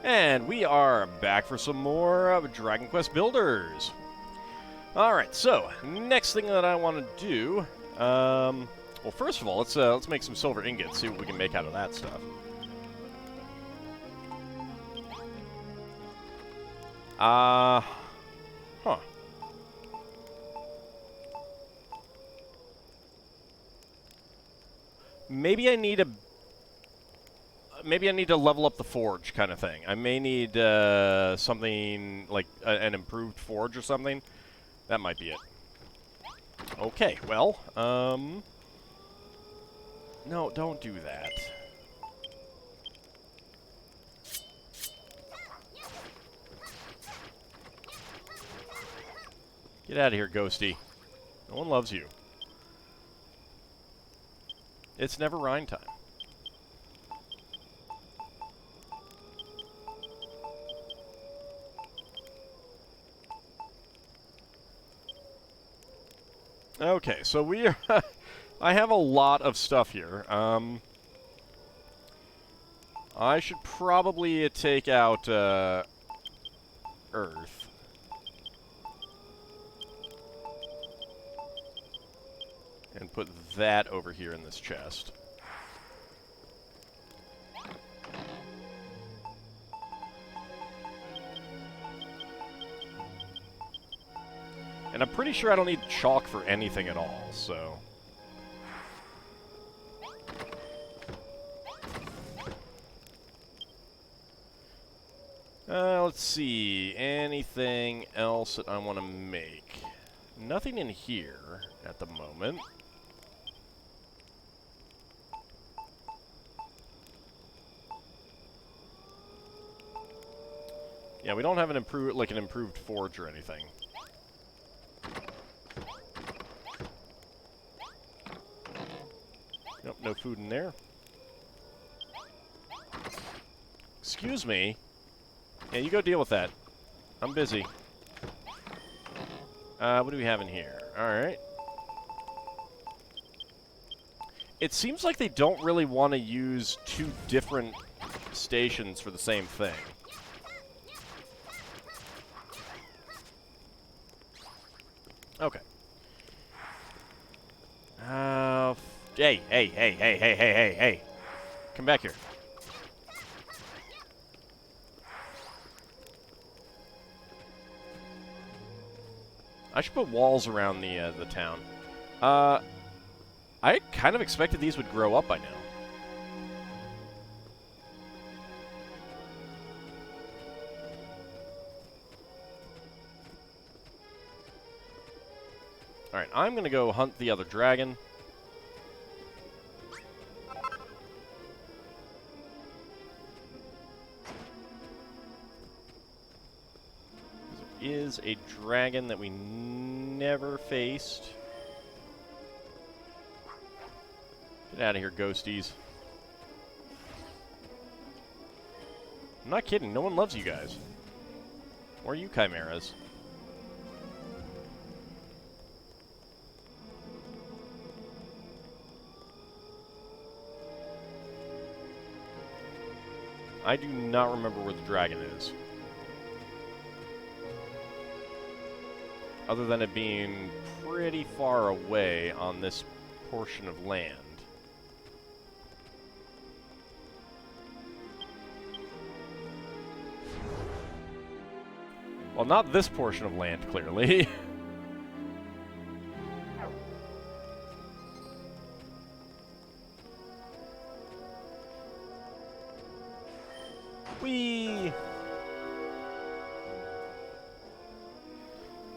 And we are back for some more of Dragon Quest Builders. Alright, so, next thing that I want to do, well, first of all, let's make some silver ingots, see what we can make out of that stuff. Huh. Maybe I need to level up the forge kind of thing. I may need something like an improved forge or something. That might be it. Okay, well, no, don't do that. Get out of here, Ghosty. No one loves you. It's never Rhine time. Okay, so we are... I have a lot of stuff here. I should probably take out, Earth. And put that over here in this chest. And I'm pretty sure I don't need chalk for anything at all, so... let's see. Anything else that I want to make? Nothing in here at the moment. Yeah, we don't have an improved forge or anything. Nope, no food in there. Excuse me. Yeah, you go deal with that. I'm busy. What do we have in here? Alright. It seems like they don't really want to use two different stations for the same thing. Okay. Hey. Come back here. I should put walls around the town. I kind of expected these would grow up by now. Alright, I'm going to go hunt the other dragon. It is a dragon that we never faced. Get out of here, ghosties. I'm not kidding, no one loves you guys. Or you chimeras. I do not remember where the dragon is. Other than it being pretty far away on this portion of land. Well, not this portion of land, clearly. Whee!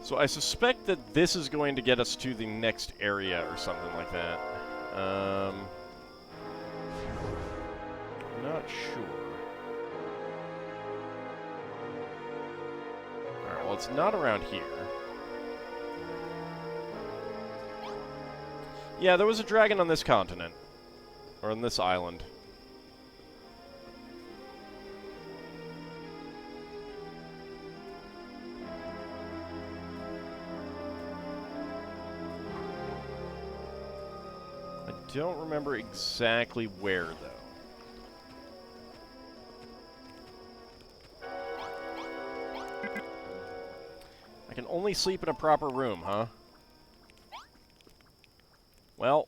So I suspect that this is going to get us to the next area or something like that. Not sure. Alright, well, it's not around here. Yeah, there was a dragon on this continent. Or on this island. Don't remember exactly where, though. I can only sleep in a proper room, huh? Well.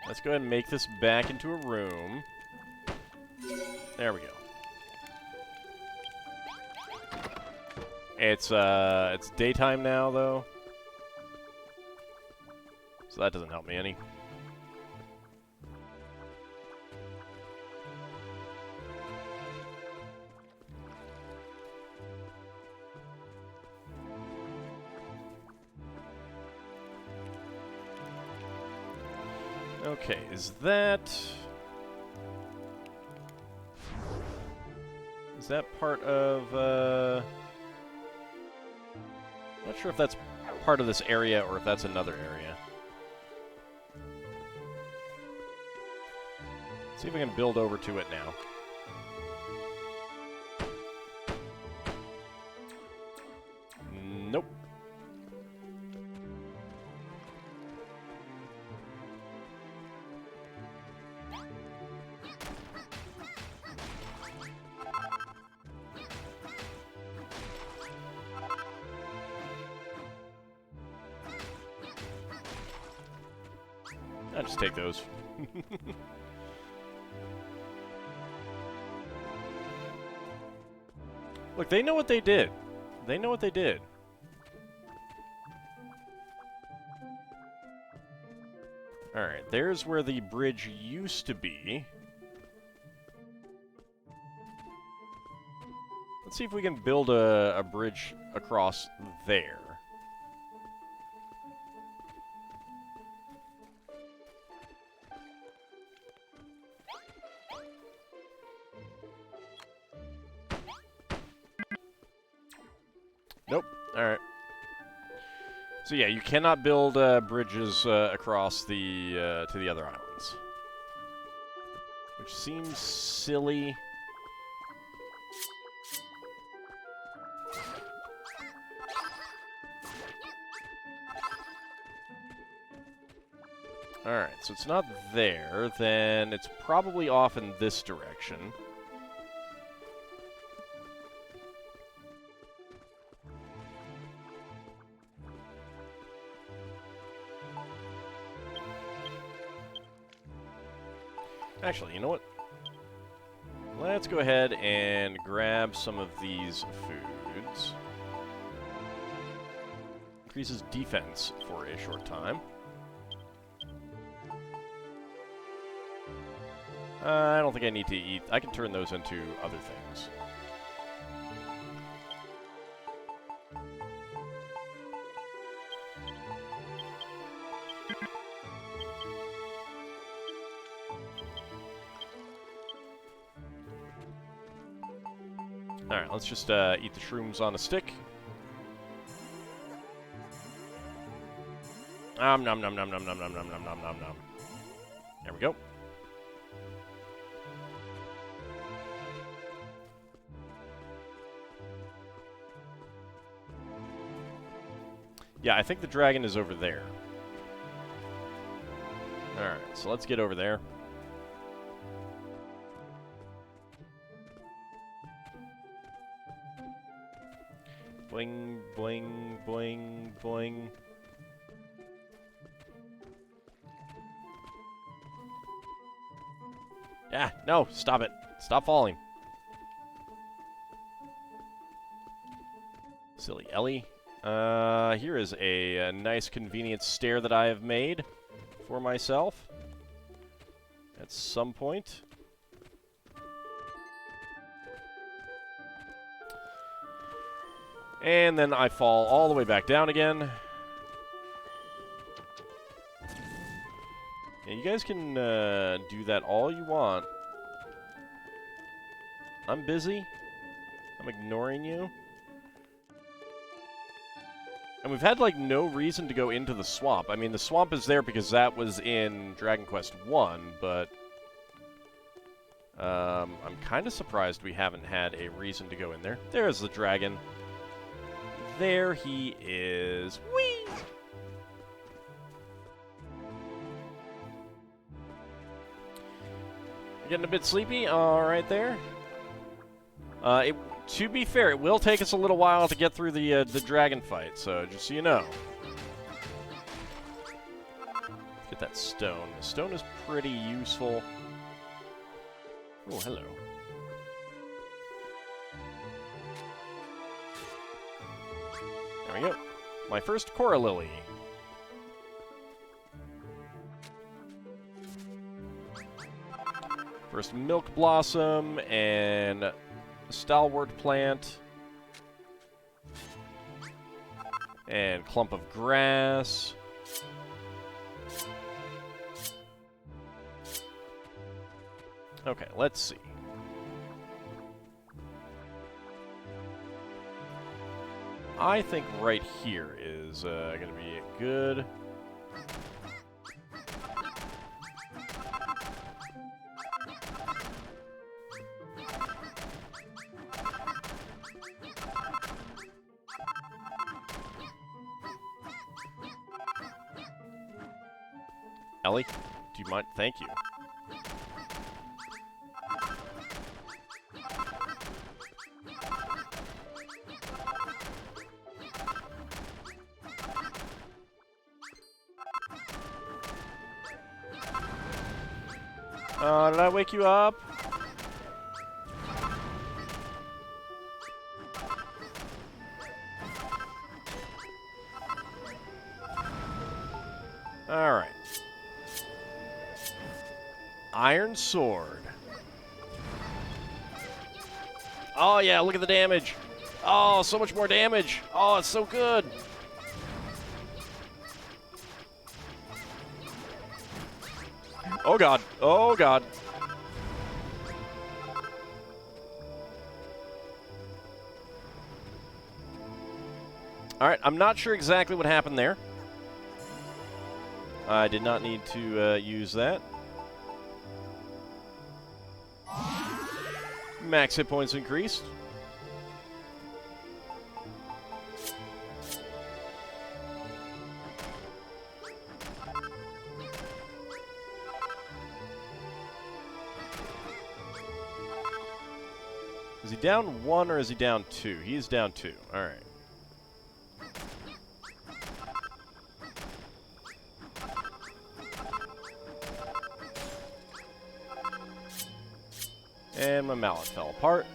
Let's go ahead and make this back into a room. There we go. It's daytime now, though. So that doesn't help me any. Okay, is that part of, I'm not sure if that's part of this area or if that's another area. Let's see if we can build over to it now. Nope. I'll just take those. Look, they know what they did. They know what they did. Alright, there's where the bridge used to be. Let's see if we can build a bridge across there. Nope. Alright. So yeah, you cannot build bridges across the to the other islands. Which seems silly. Alright, so it's not there, then it's probably off in this direction. Actually, you know what? Let's go ahead and grab some of these foods. Increases defense for a short time. I don't think I need to eat. I can turn those into other things. Alright, let's just eat the shrooms on a stick. Nom nom nom nom nom nom nom nom nom nom nom nom. There we go. Yeah, I think the dragon is over there. Alright, so let's get over there. Boing, boing, boing, boing. Yeah, no, stop it. Stop falling. Silly Ellie. Here is a nice convenient stair that I have made for myself at some point. And then I fall all the way back down again. Yeah, you guys can do that all you want. I'm busy. I'm ignoring you. And we've had, like, no reason to go into the swamp. I mean, the swamp is there because that was in Dragon Quest 1, but... I'm kind of surprised we haven't had a reason to go in there. There's the dragon. There he is. Whee! Getting a bit sleepy? Alright there. To be fair, it will take us a little while to get through the dragon fight, so just so you know. Get that stone. The stone is pretty useful. Oh, hello. There we go. My first Cora Lily. First Milk Blossom and Stalwart Plant. And Clump of Grass. Okay, let's see. I think right here is going to be a good... Ellie, do you mind? Thank you. Did I wake you up? Alright. Iron Sword. Oh yeah, look at the damage. Oh, so much more damage. Oh, it's so good. Oh god. Oh god. Alright, I'm not sure exactly what happened there. I did not need to use that. Max hit points increased. Is he down 1 or is he down 2? He is down 2. Alright. And my mallet fell apart.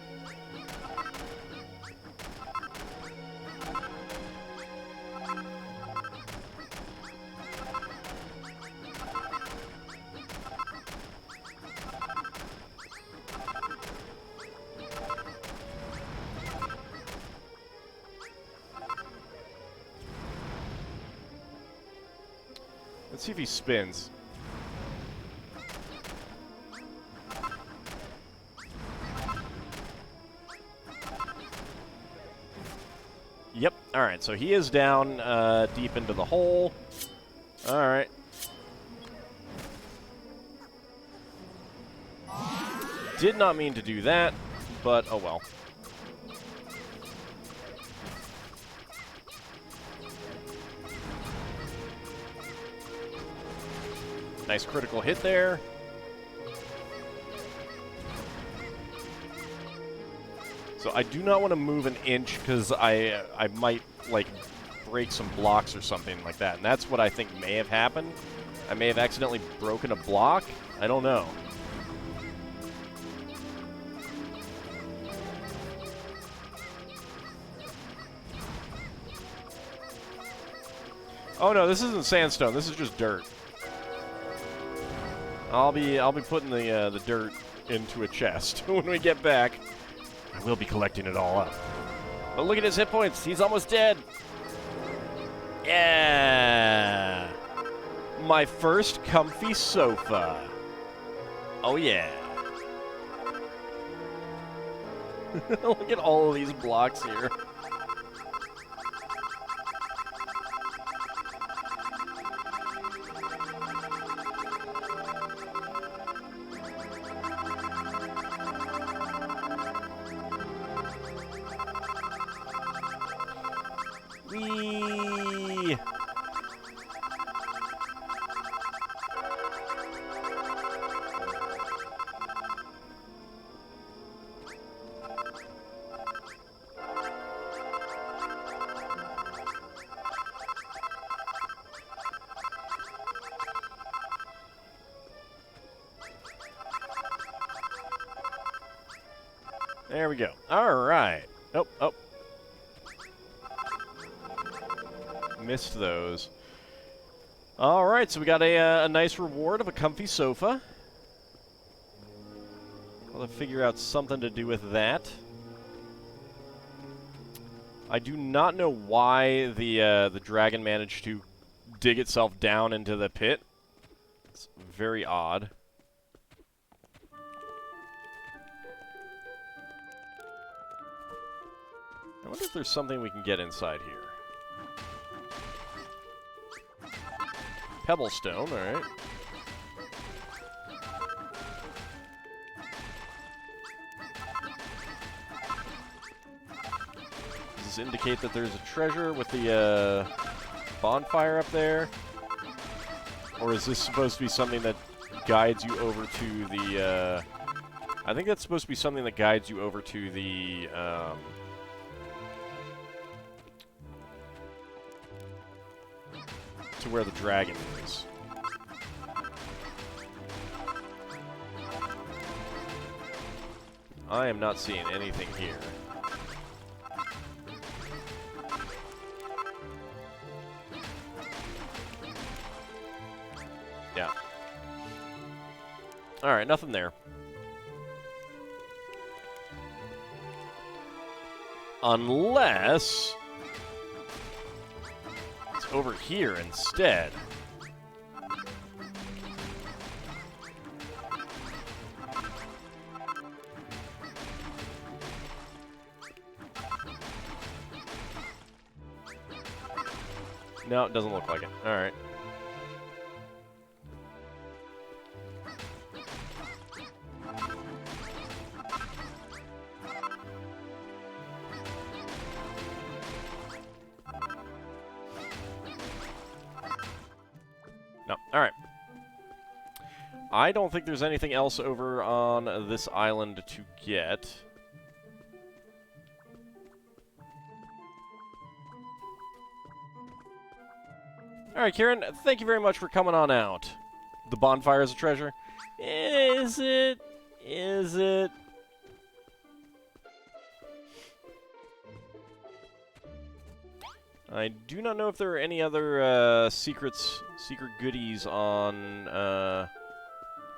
Let's see if he spins. Yep. Alright, so he is down deep into the hole. Alright. Did not mean to do that, but oh well. Nice critical hit there. So I do not want to move an inch because I might, like, break some blocks or something like that. And that's what I think may have happened. I may have accidentally broken a block. I don't know. Oh no, this isn't sandstone. This is just dirt. I'll be putting the dirt into a chest when we get back. I will be collecting it all up. But look at his hit points. He's almost dead. Yeah. My first comfy sofa. Oh yeah. Look at all of these blocks here. Whee! There we go. All right. Oh, oh. Missed those. All right, so we got a nice reward of a comfy sofa. I'll have to figure out something to do with that. I do not know why the dragon managed to dig itself down into the pit. It's very odd. I wonder if there's something we can get inside here. Pebblestone, alright. Does this indicate that there's a treasure with the bonfire up there? Or is this supposed to be something that guides you over to the... I think that's supposed to be something that guides you over to the... to where the dragon is. I am not seeing anything here. Yeah. Alright, nothing there. Unless... over here instead. No, it doesn't look like it. All right. No. All right. I don't think there's anything else over on this island to get. All right, Kieran, thank you very much for coming on out. The bonfire is a treasure. Is it? Is it? I do not know if there are any other secret goodies on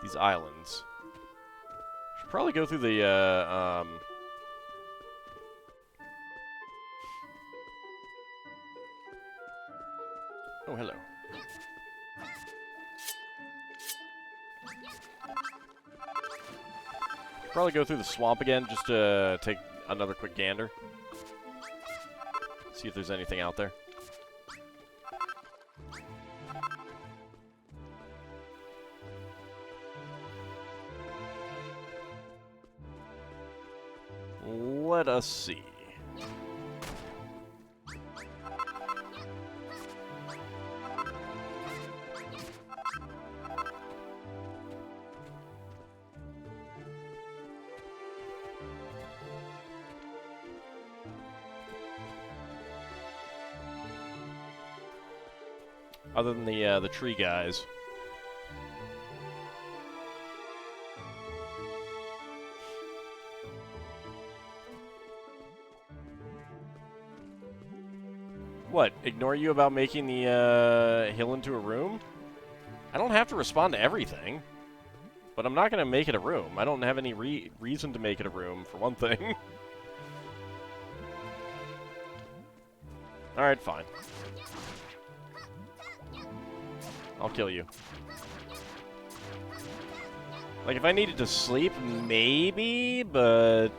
these islands. Should probably go through the Oh, hello. Should probably go through the swamp again just to take another quick gander. See if there's anything out there. Let us see. Other than the tree guys. What? Ignore you about making the hill into a room? I don't have to respond to everything. But I'm not going to make it a room. I don't have any reason to make it a room, for one thing. Alright, fine. I'll kill you. Like, if I needed to sleep, maybe, but...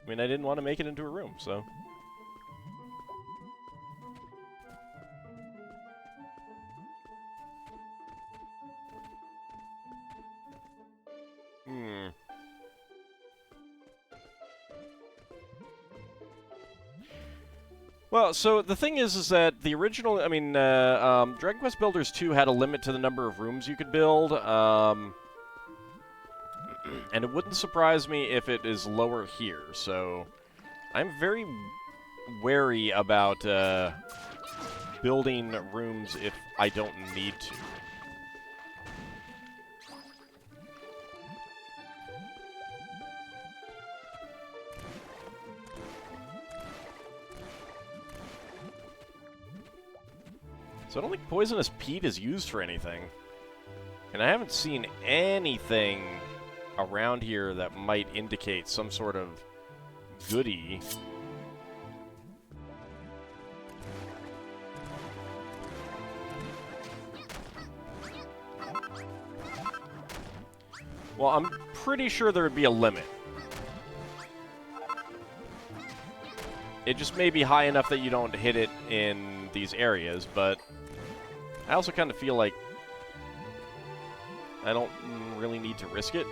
I mean, I didn't want to make it into a room, so... Well, so the thing is that the original, I mean, Dragon Quest Builders 2 had a limit to the number of rooms you could build, and it wouldn't surprise me if it is lower here, so I'm very wary about building rooms if I don't need to. So I don't think Poisonous Peat is used for anything. And I haven't seen anything around here that might indicate some sort of goodie. Well, I'm pretty sure there would be a limit. It just may be high enough that you don't hit it in these areas, but I also kind of feel like I don't really need to risk it.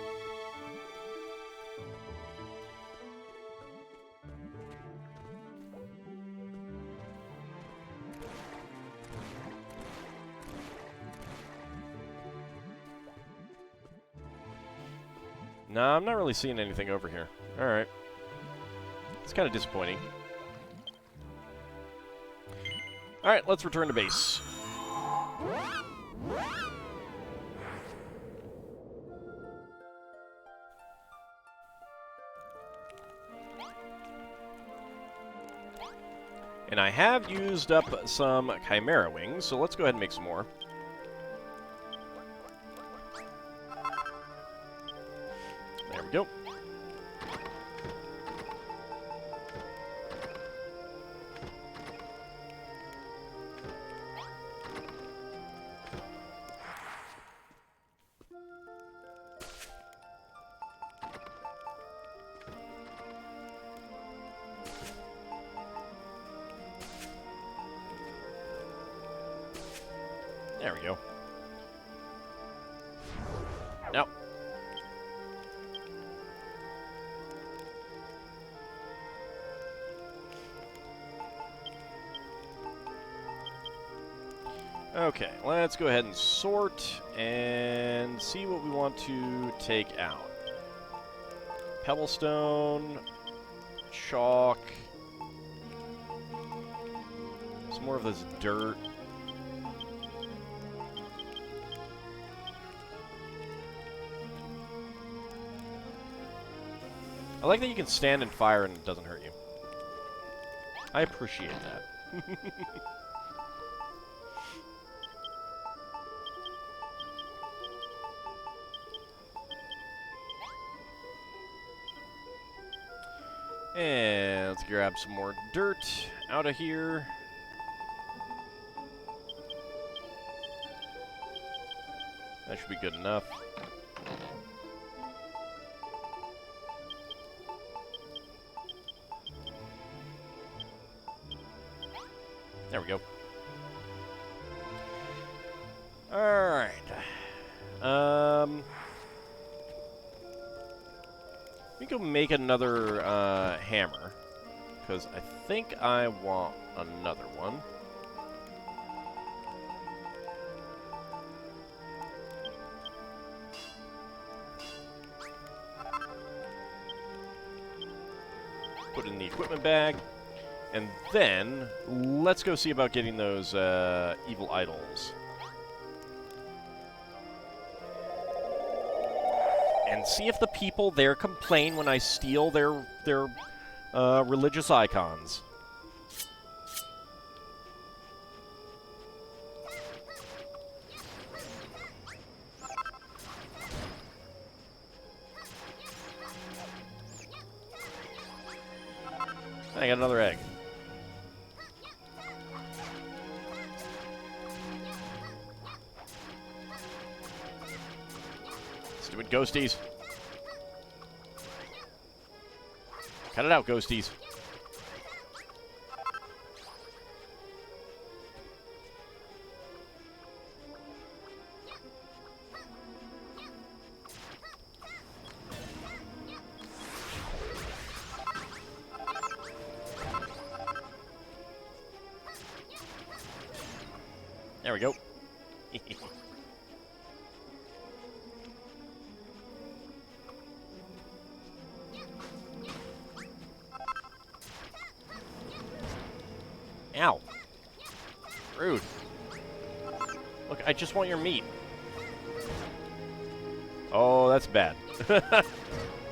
No, I'm not really seeing anything over here. Alright. It's kind of disappointing. Alright, let's return to base. And I have used up some Chimera Wings, so let's go ahead and make some more. There we go. There we go. Now. Okay, let's go ahead and sort and see what we want to take out. Pebblestone, chalk, some more of this dirt. I like that you can stand in fire and it doesn't hurt you. I appreciate that. And let's grab some more dirt out of here. That should be good enough. There we go. Alright. Let me go make another hammer, because I think I want another one. Put it in the equipment bag. And then, let's go see about getting those evil idols. And see if the people there complain when I steal their religious icons. I got another egg. Stupid ghosties. Cut it out, ghosties. There we go. Ow. Rude. Look, I just want your meat. Oh, that's bad.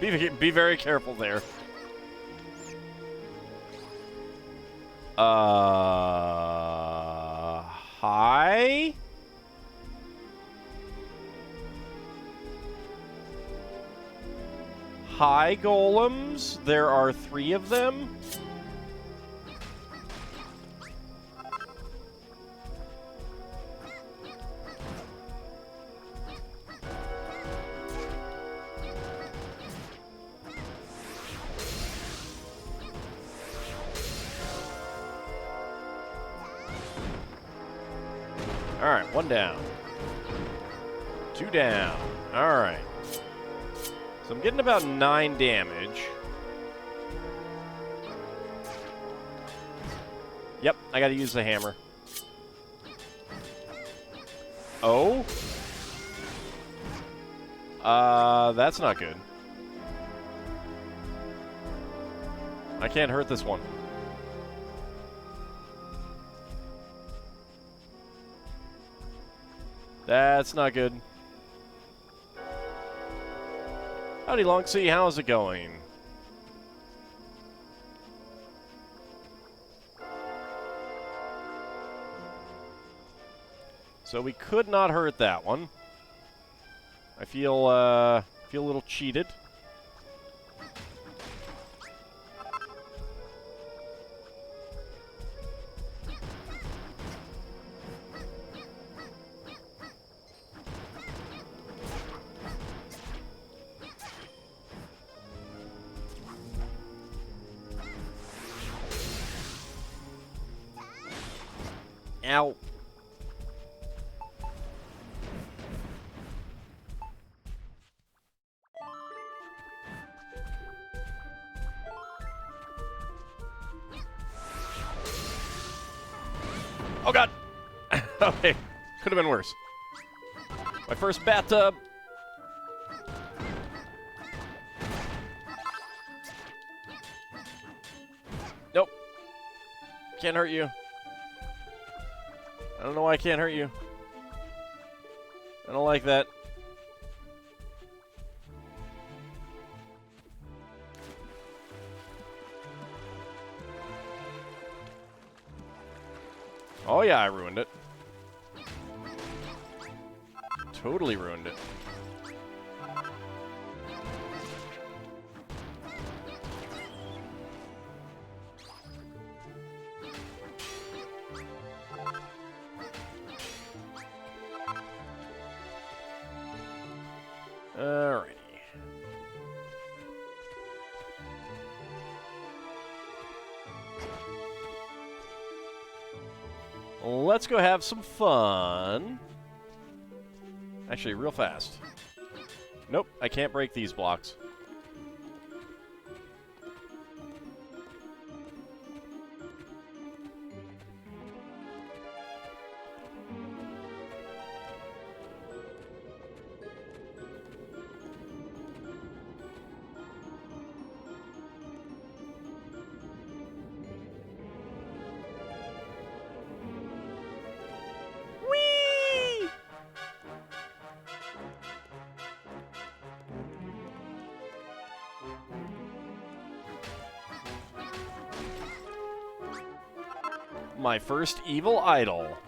Be very careful there. Hi? Hi, golems. There are 3 of them. Alright, 1 down. 2 down. Alright. So I'm getting about 9 damage. Yep, I gotta use the hammer. Oh? That's not good. I can't hurt this one. That's not good. Howdy, Longsea. How's it going? So we could not hurt that one. I feel a little cheated. Ow. Oh, God. Okay. Could have been worse. My first bathtub. Nope. Can't hurt you. I don't know why I can't hurt you. I don't like that. Oh yeah, I ruined it. Totally ruined it. Alrighty. Let's go have some fun. Actually, real fast. Nope, I can't break these blocks. My first evil idol.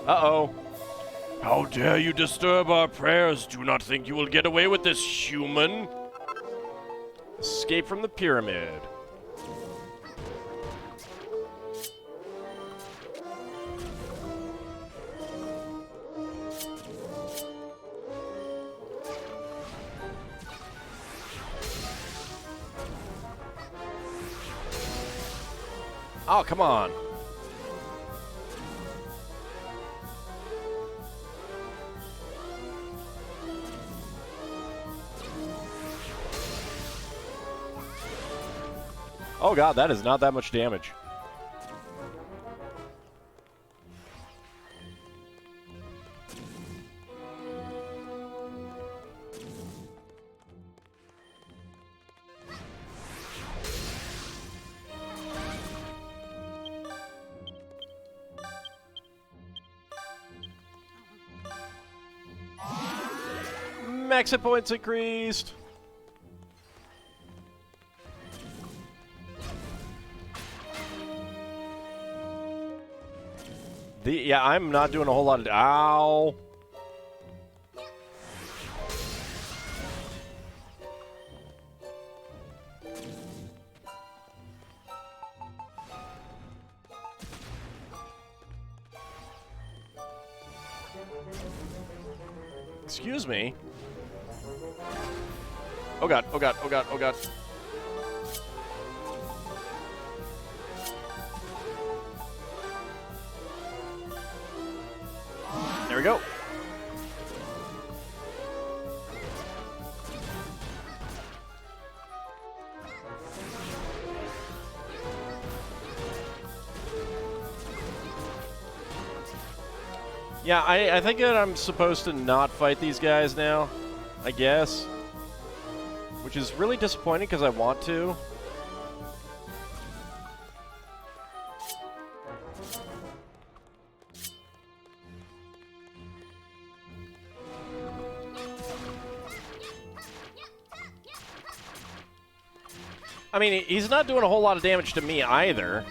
Uh-oh. How dare you disturb our prayers? Do not think you will get away with this, human. Escape from the pyramid. Oh, come on. Oh god, that is not that much damage. max hit points increased. Yeah, I'm not doing a whole lot of... Ow. Excuse me. Oh god, oh god, oh god, oh god. There we go. Yeah, I think that I'm supposed to not fight these guys now, I guess. Which is really disappointing because I want to. I mean, he's not doing a whole lot of damage to me either.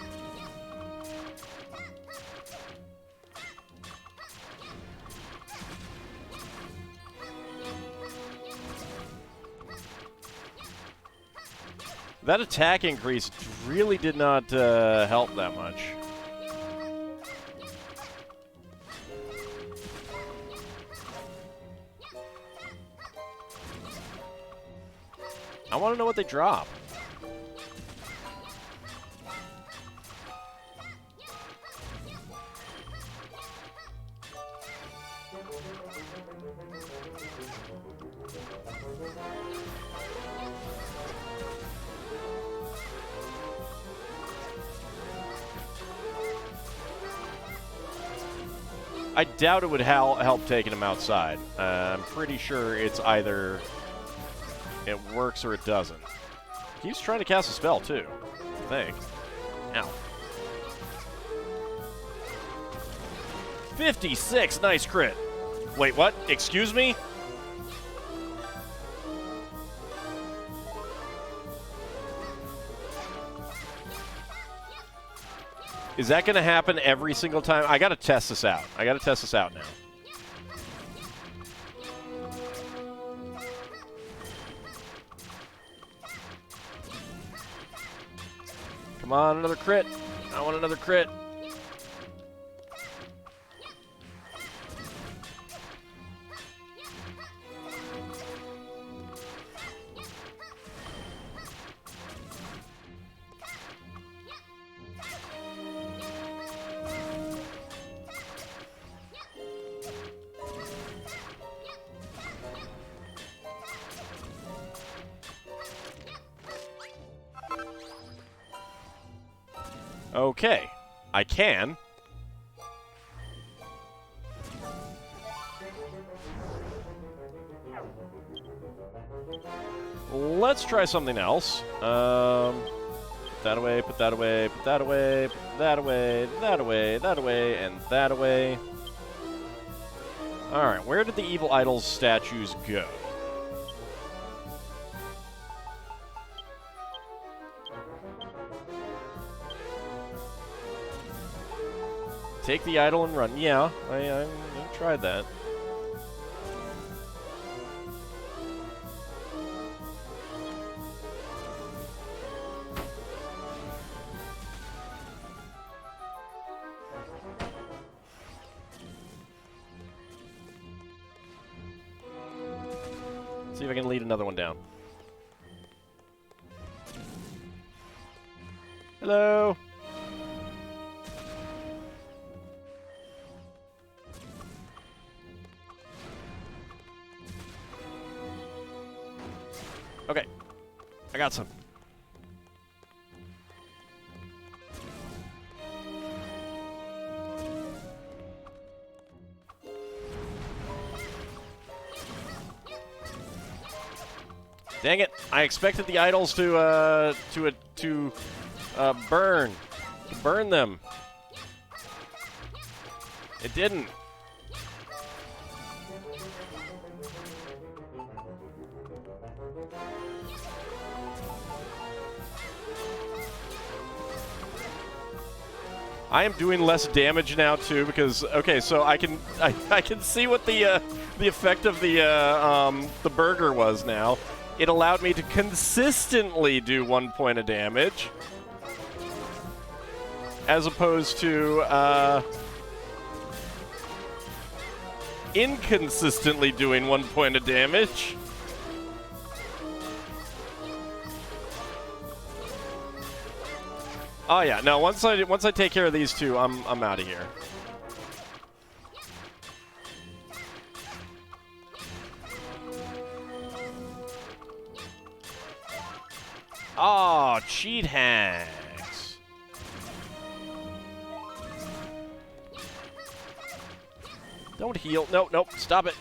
That attack increase really did not help that much. I want to know what they drop. I doubt it would help taking him outside. I'm pretty sure it's either it works or it doesn't. He's trying to cast a spell, too, I think. Ow. 56! Nice crit. Wait, what? Excuse me? Is that going to happen every single time? I got to test this out. I got to test this out now. Come on, another crit. I want another crit. Okay, I can. Let's try something else. Put that away, put that away, put that away, put that away, that away, that away, and that away. Alright, where did the evil idols statues go? Take the idol and run. Yeah, I tried that. See if I can lead another one down. Hello. Okay, I got some. Dang it! I expected the idols to burn them. It didn't. I am doing less damage now too because okay, so I can see what the effect of the burger was now. It allowed me to consistently do 1 point of damage, as opposed to inconsistently doing 1 point of damage. Oh yeah, no. Once I take care of these two, I'm out of here. Oh, cheat hacks. Don't heal. No, nope. Stop it.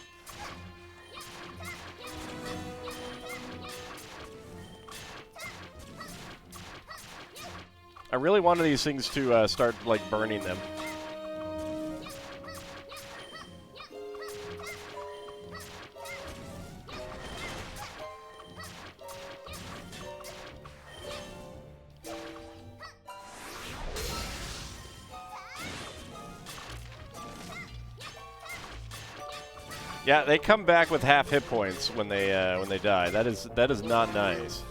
I really wanted these things to start, like, burning them. Yeah, they come back with half hit points when they die. That is not nice.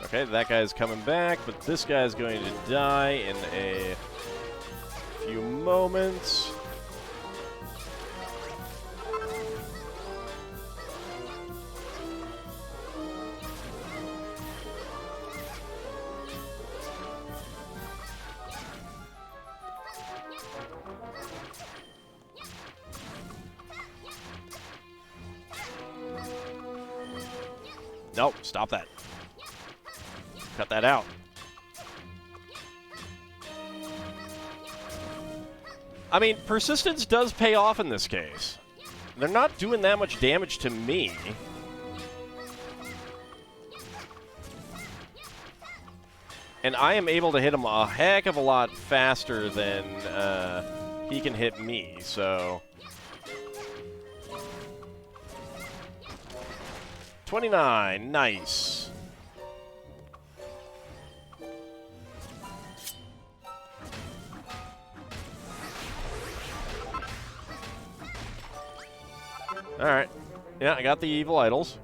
Okay, that guy's coming back, but this guy's going to die in a few moments. Nope, stop that. Cut that out. I mean, persistence does pay off in this case. They're not doing that much damage to me. And I am able to hit him a heck of a lot faster than he can hit me, so... 29, nice. Alright. Yeah, I got the evil idols.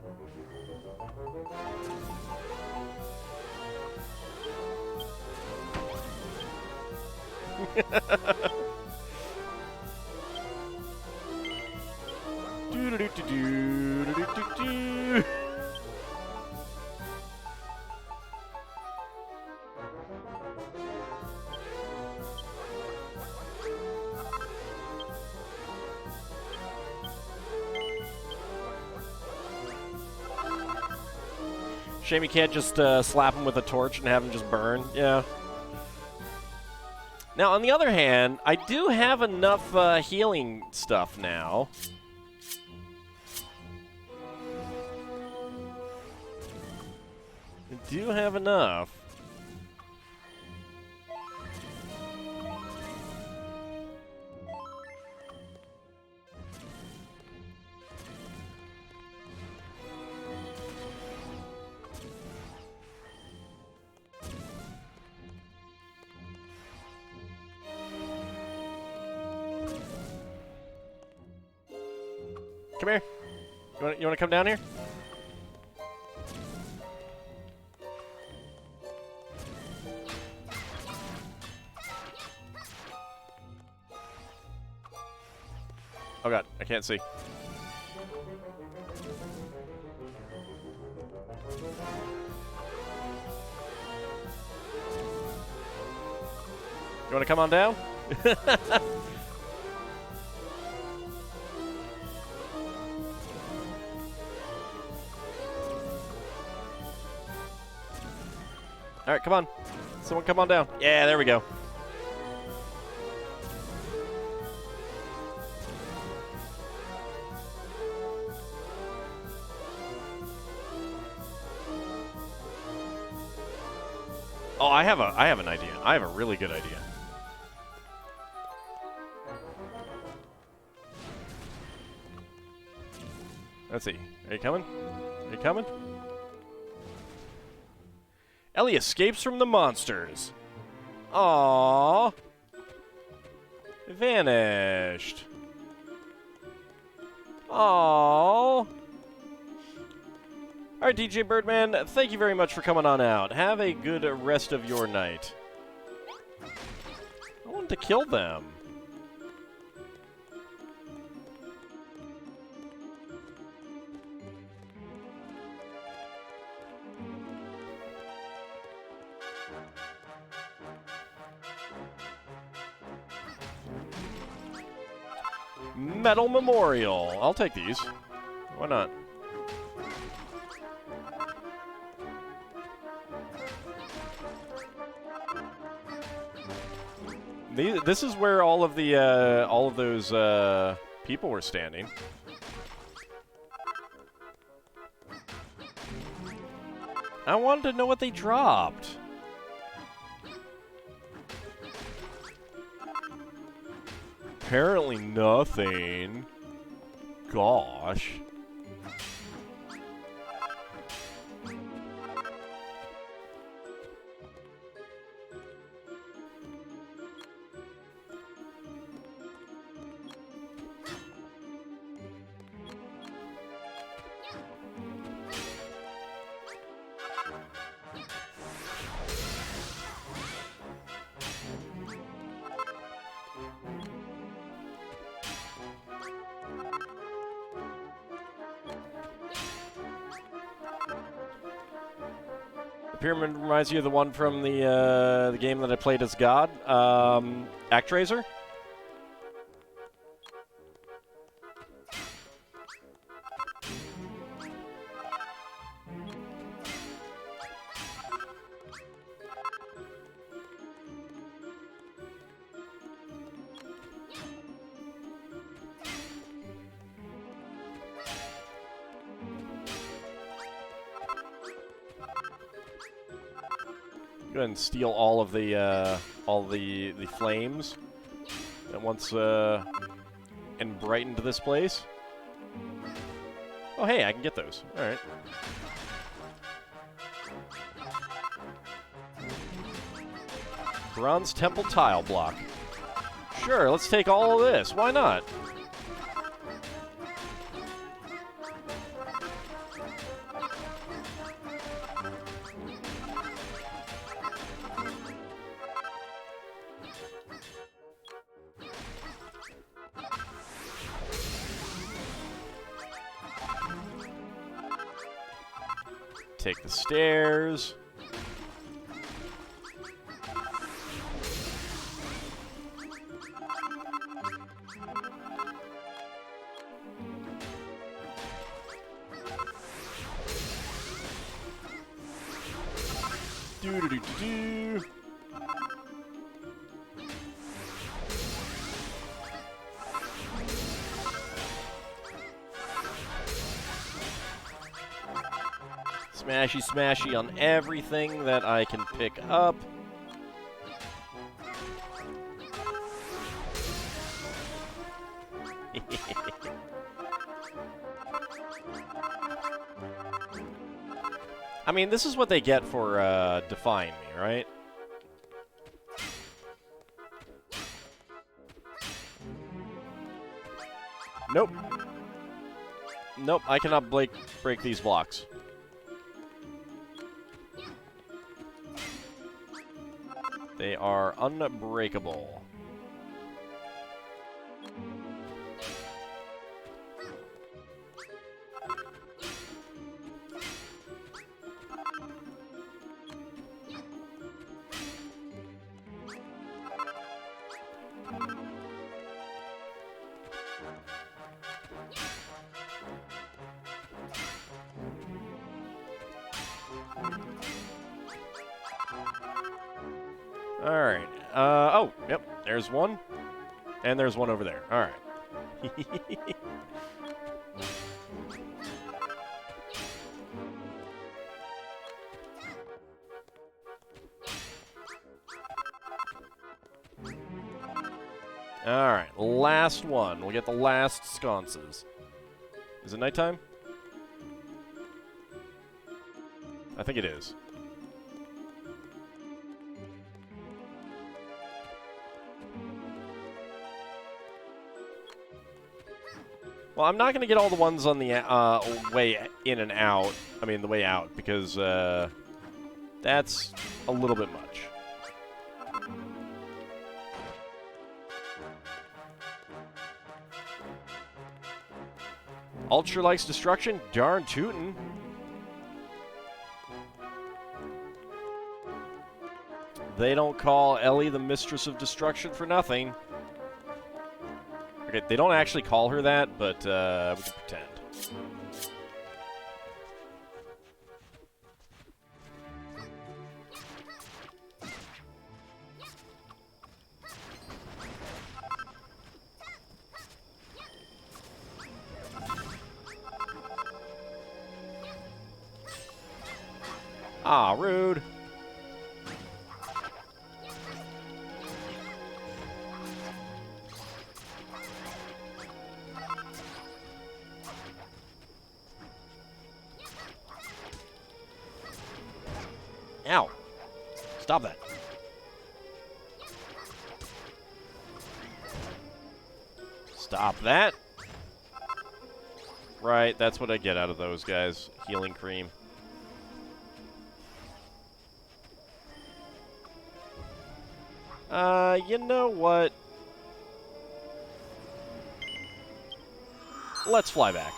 Do-do-do-do-do-do-do-do. Shame you can't just slap him with a torch and have him just burn. Yeah. Now, on the other hand, I do have enough healing stuff now. I do have enough. Come here. You want to come down here? Oh god, I can't see. You want to come on down? All right, come on. Someone come on down. Yeah, there we go. Oh, I have an idea. I have a really good idea. Let's see. Are you coming? Are you coming? Ellie escapes from the monsters. Aww. Vanished. Aww. Alright, DJ Birdman, thank you very much for coming on out. Have a good rest of your night. I wanted to kill them. Metal Memorial. I'll take these. Why not? This is where all of those people were standing. I wanted to know what they dropped. Apparently nothing. Gosh. Pyramid reminds you of the one from the game that I played as God, ActRaiser. Go ahead and steal all of the flames that once brightened this place. Oh, hey, I can get those. All right. Bronze Temple tile block. Sure, let's take all of this. Why not? Take the stairs. Do-do-do-do-do. Smashy, smashy on everything that I can pick up. I mean, this is what they get for defying me, right? Nope. Nope, I cannot break these blocks. They are unbreakable. Alright. Oh, yep. There's one. And there's one over there. Alright. Alright. Last one. We'll get the last sconces. Is it nighttime? I think it is. Well, I'm not going to get all the ones on the way in and out. I mean, the way out, because that's a little bit much. Ultra likes destruction? Darn tootin'. They don't call Ellie the mistress of destruction for nothing. Okay, they don't actually call her that, but we can pretend. Ah, rude. Ow. Stop that. Stop that. Right, that's what I get out of those guys. Healing cream. You know what? Let's fly back.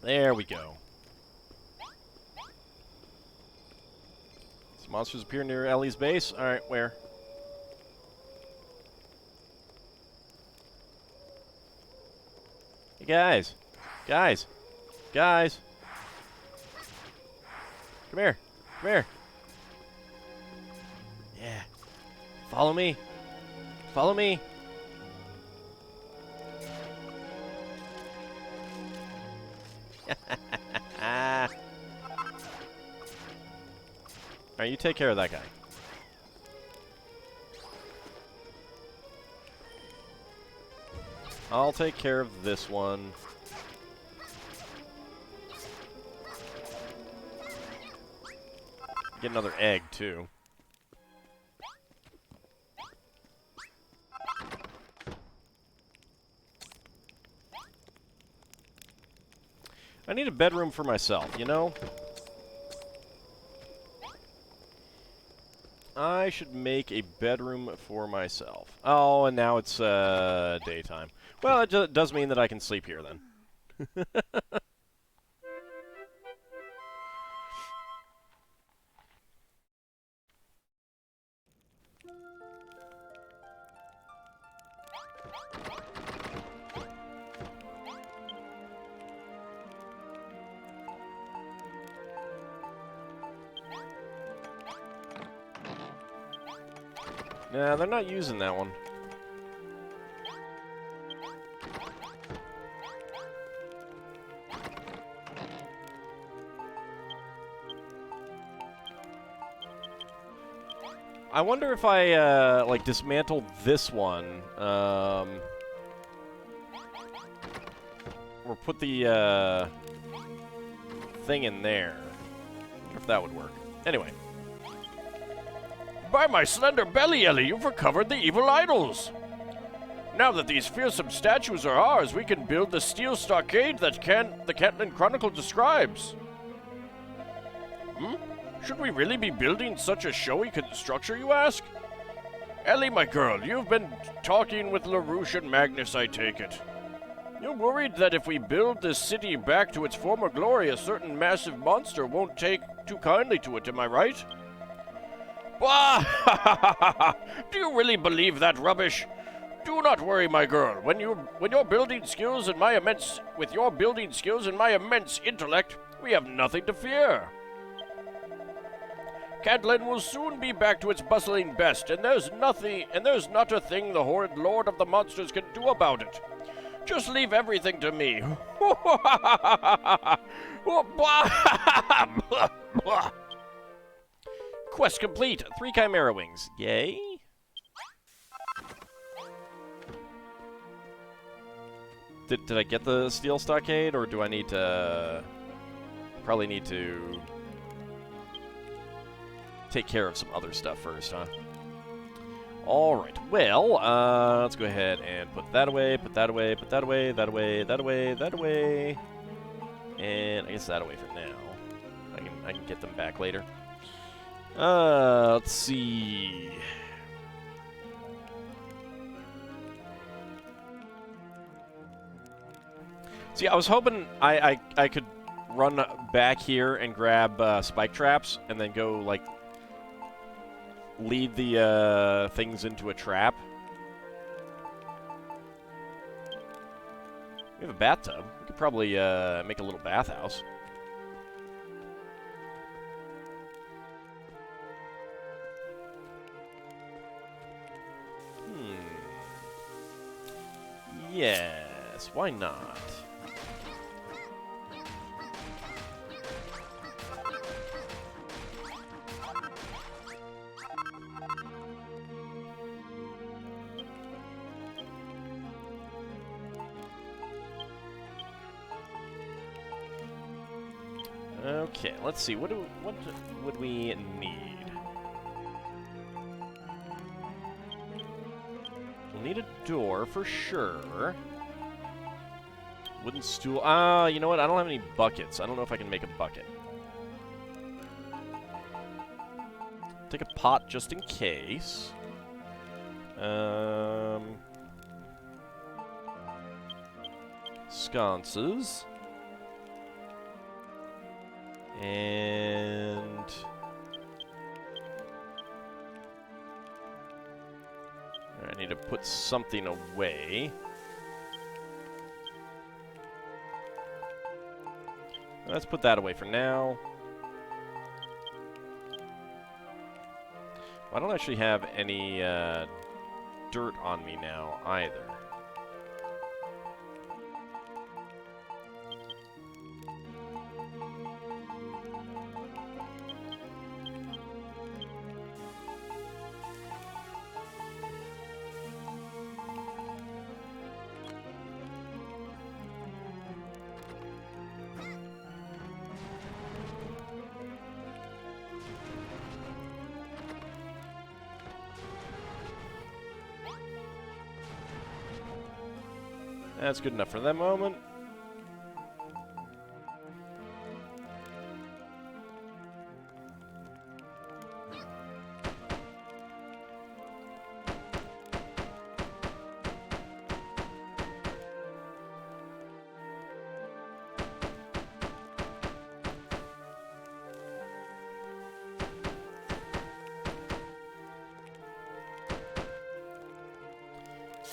There we go. Some monsters appear near Ellie's base. Alright, where? Hey, guys. Guys. Guys. Come here. Come here. Yeah. Follow me. Follow me. Alright, you take care of that guy. I'll take care of this one. Get another egg, too. I need a bedroom for myself, you know? I should make a bedroom for myself. Oh, and now it's daytime. Well, it does mean that I can sleep here, then. Nah, they're not using that one. I wonder if I, like, dismantled this one, or put the, thing in there. I wonder if that would work. Anyway. By my slender belly, Ellie, you've recovered the evil idols! Now that these fearsome statues are ours, we can build the steel stockade that the Catelyn Chronicle describes. Should we really be building such a showy structure, you ask? Ellie, my girl, you've been talking with LaRouche and Magnus, I take it. You're worried that if we build this city back to its former glory, a certain massive monster won't take too kindly to it, am I right? Do you really believe that rubbish? Do not worry, my girl. With your building skills and my immense intellect, we have nothing to fear. Catelyn will soon be back to its bustling best, and there's not a thing the horrid lord of the monsters can do about it. Just leave everything to me. Quest complete. 3 Chimera Wings. Yay. Did I get the steel stockade, or do I need to... Probably need to take care of some other stuff first, huh? Alright, well, let's go ahead and put that away, put that away, put that away, that away, that away, that away. And I guess that away for now. I can get them back later. Let's see. See, I was hoping I could run back here and grab spike traps and then go, like, lead the things into a trap. We have a bathtub. We could probably make a little bathhouse. Yes, why not? Okay, let's see. What would we need? We'll need a door for sure. Wooden stool. You know what? I don't have any buckets. I don't know if I can make a bucket. Take a pot just in case. Sconces. And I need to put something away. Let's put that away for now. I don't actually have any dirt on me now either. That's good enough for that moment.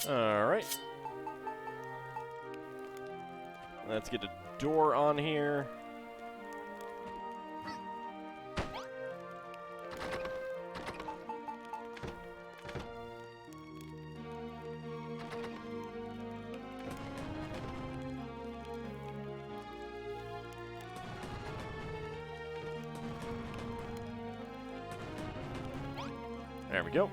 All right. Let's get a door on here. There we go.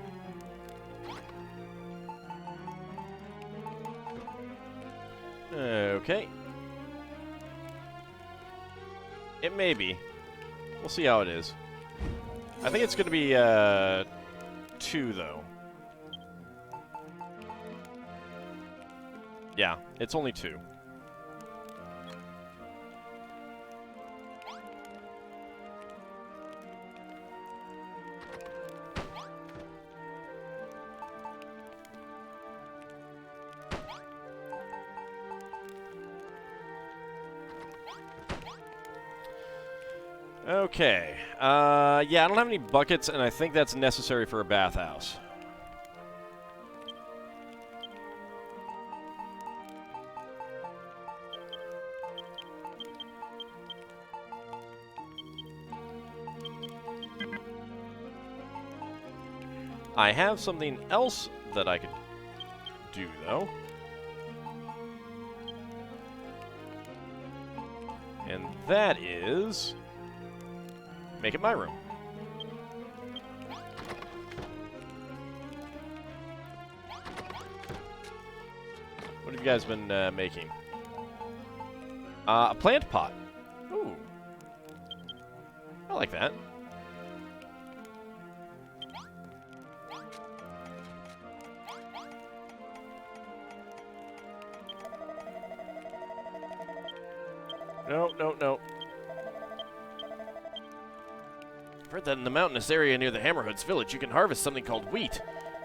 Okay. It may be. We'll see how it is. I think it's going to be 2, though. Yeah, it's only 2. Okay. Yeah, I don't have any buckets, and I think that's necessary for a bathhouse. I have something else that I could do, though. And that is... make it my room. What have you guys been making? A plant pot. Ooh. I like that. No, no, no. I've heard that in the mountainous area near the Hammerhoods village, you can harvest something called wheat.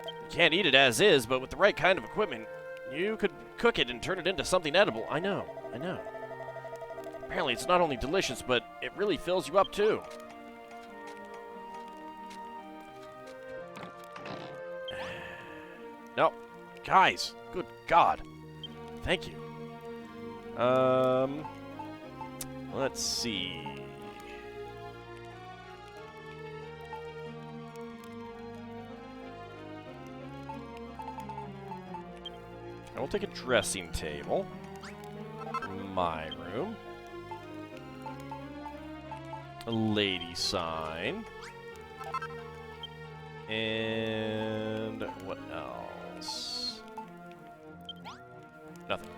You can't eat it as is, but with the right kind of equipment, you could cook it and turn it into something edible. I know, I know. Apparently it's not only delicious, but it really fills you up too. No. Guys, good God. Thank you. Let's see. I will take a dressing table from my room. A lady sign. And what else? Nothing.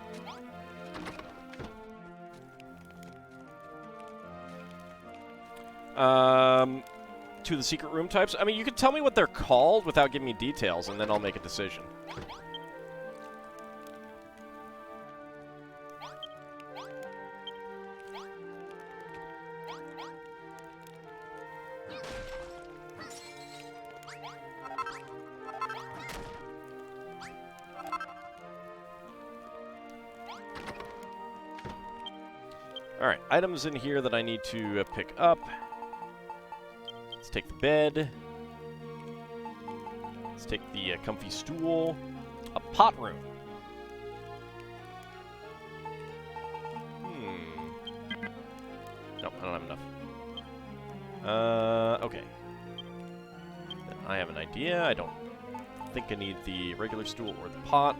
To the secret room types? I mean, you could tell me what they're called without giving me details, and then I'll make a decision. Alright, items in here that I need to pick up. Let's take the bed. Let's take the comfy stool. A pot room. Nope, I don't have enough. Okay. Then I have an idea. I don't think I need the regular stool or the pot.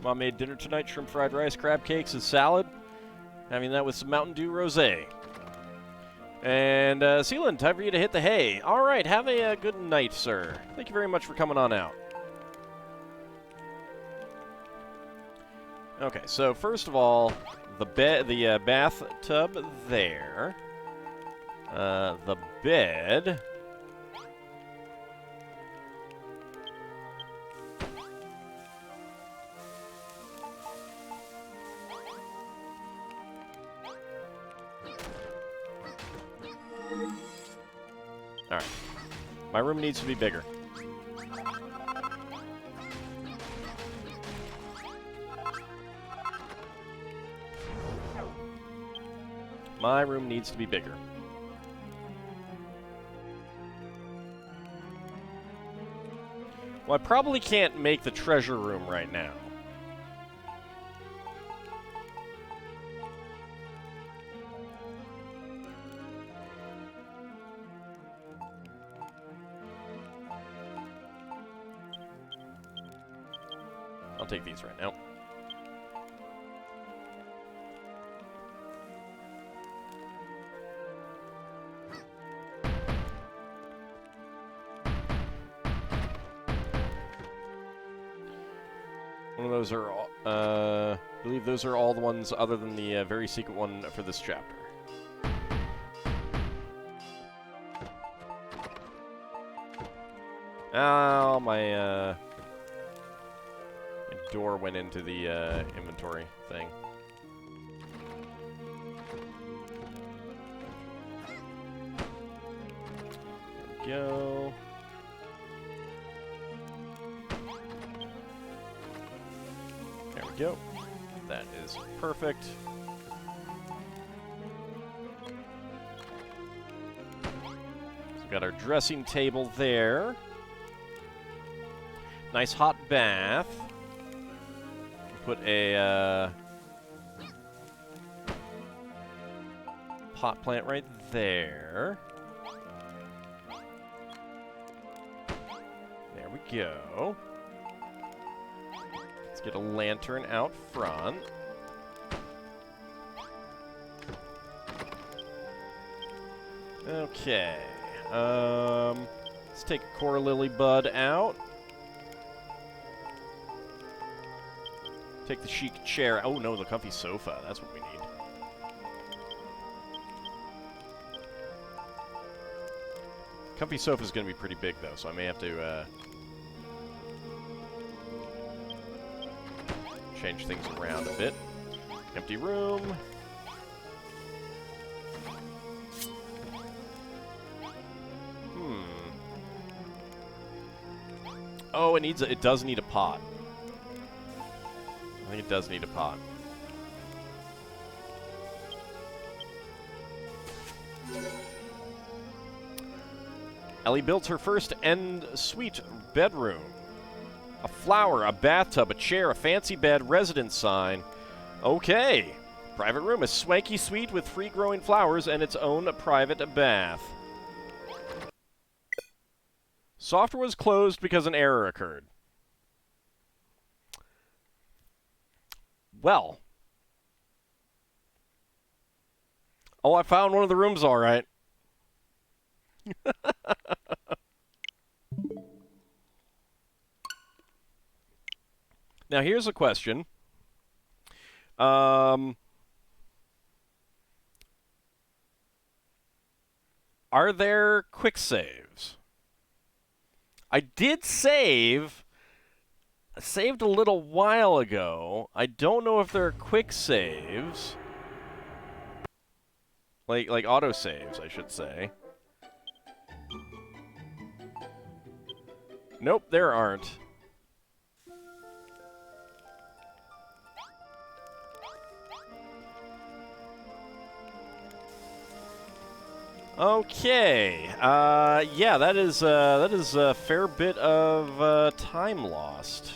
Mom made dinner tonight, shrimp fried rice, crab cakes, and salad. Having that with some Mountain Dew rosé. And, Sealand, time for you to hit the hay. All right, have a good night, sir. Thank you very much for coming on out. Okay, so first of all, the bathtub there. The bed. Alright. My room needs to be bigger. My room needs to be bigger. Well, I probably can't make the treasure room right now. I'll take these right now. One of those are all, I believe those are all the ones other than the very secret one for this chapter. Oh, my door went into the inventory thing. There we go. There we go. That is perfect. So we've got our dressing table there. Nice hot bath. Put a pot plant right there. There we go. Let's get a lantern out front. Okay. Let's take a Core Lily Bud out. Take the chic chair. Oh no, the comfy sofa. That's what we need. Comfy sofa is going to be pretty big though, so I may have to change things around a bit. Empty room. Oh, it does need a pot. I think it does need a pot. Ellie built her first en-suite bedroom. A flower, a bathtub, a chair, a fancy bed, residence sign. Okay. Private room, a swanky suite with free-growing flowers and its own private bath. Software was closed because an error occurred. Well. Oh, I found one of the rooms all right. Now, here's a question. Are there quick saves? I did save. I saved a little while ago. I don't know if there are quick saves. Like auto saves, I should say. Nope, there aren't. Okay. Yeah, that is a fair bit of time lost.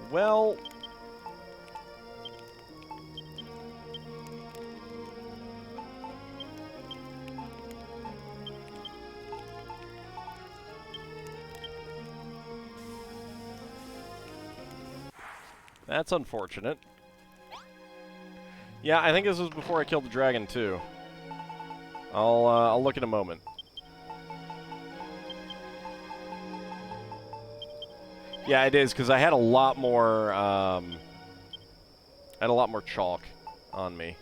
Well, that's unfortunate. Yeah, I think this was before I killed the dragon too. I'll look in a moment. Yeah, it is because I had a lot more. Chalk on me.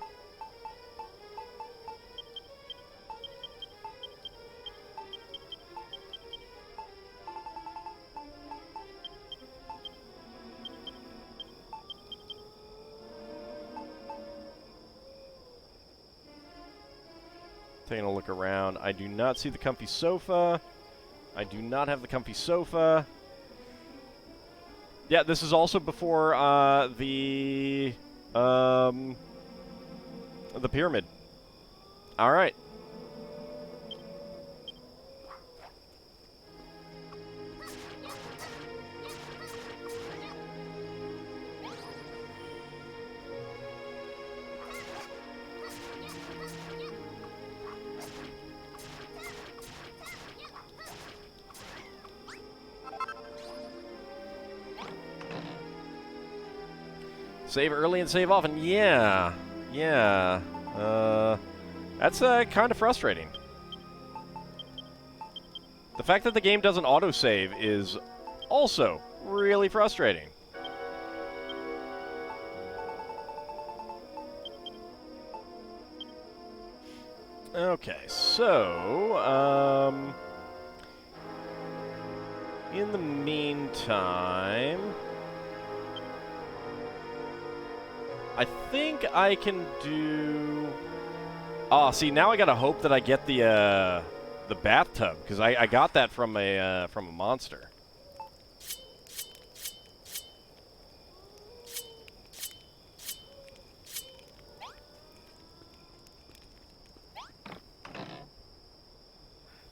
Taking a look around. I do not see the comfy sofa. I do not have the comfy sofa. Yeah, this is also before the pyramid. All right. Save early and save often. Yeah. Yeah. That's kind of frustrating. The fact that the game doesn't autosave is also really frustrating. Okay, so, in the meantime, I think I can do... Oh, see, now I gotta hope that I get the bathtub, because I got that from a monster.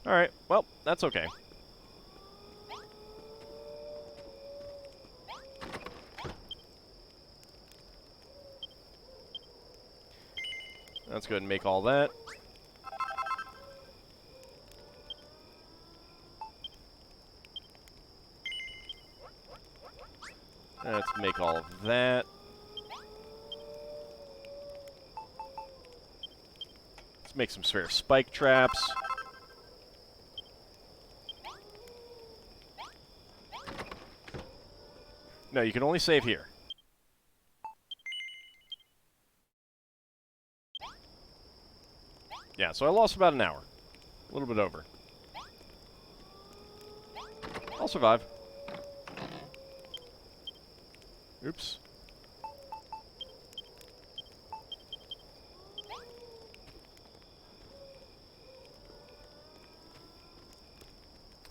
Alright, well, that's okay. Let's go ahead and make all that. Let's make all of that. Let's make some spare spike traps. No, you can only save here. Yeah, so I lost about an hour. A little bit over. I'll survive. Oops.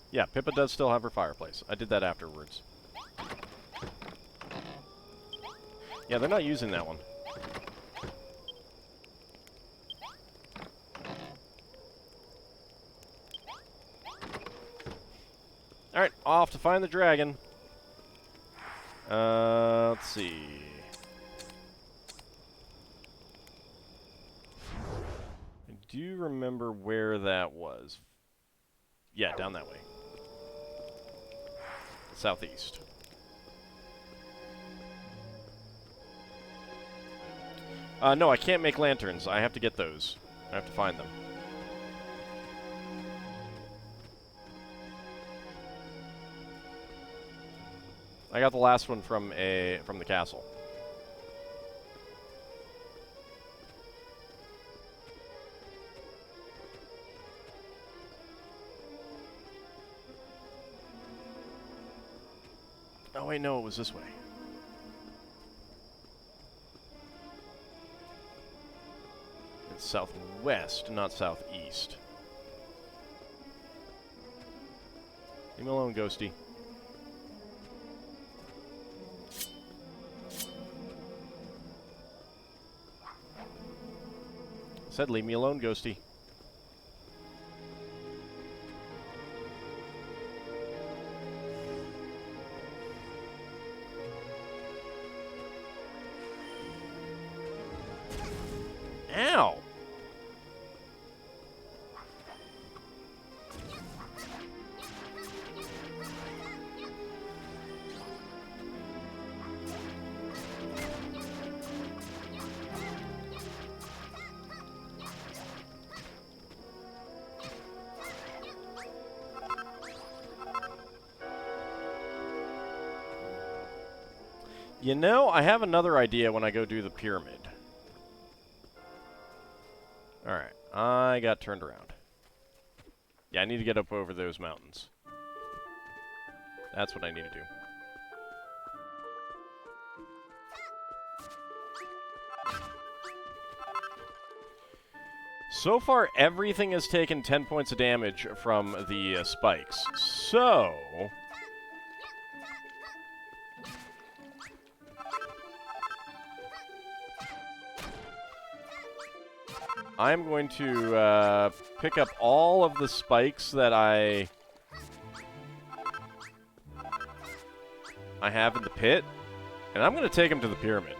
Yeah, Pippa does still have her fireplace. I did that afterwards. Yeah, they're not using that one. Alright, off to find the dragon. Let's see. I do remember where that was. Yeah, down that way. Southeast. No, I can't make lanterns. I have to get those. I have to find them. I got the last one from the castle. Oh wait, no, it was this way. It's southwest, not southeast. Leave me alone, Ghosty. Said leave me alone, Ghosty. Ow! You know, I have another idea when I go do the pyramid. Alright, I got turned around. Yeah, I need to get up over those mountains. That's what I need to do. So far, everything has taken 10 points of damage from the spikes. So... I'm going to pick up all of the spikes that I have in the pit, and I'm going to take them to the pyramid.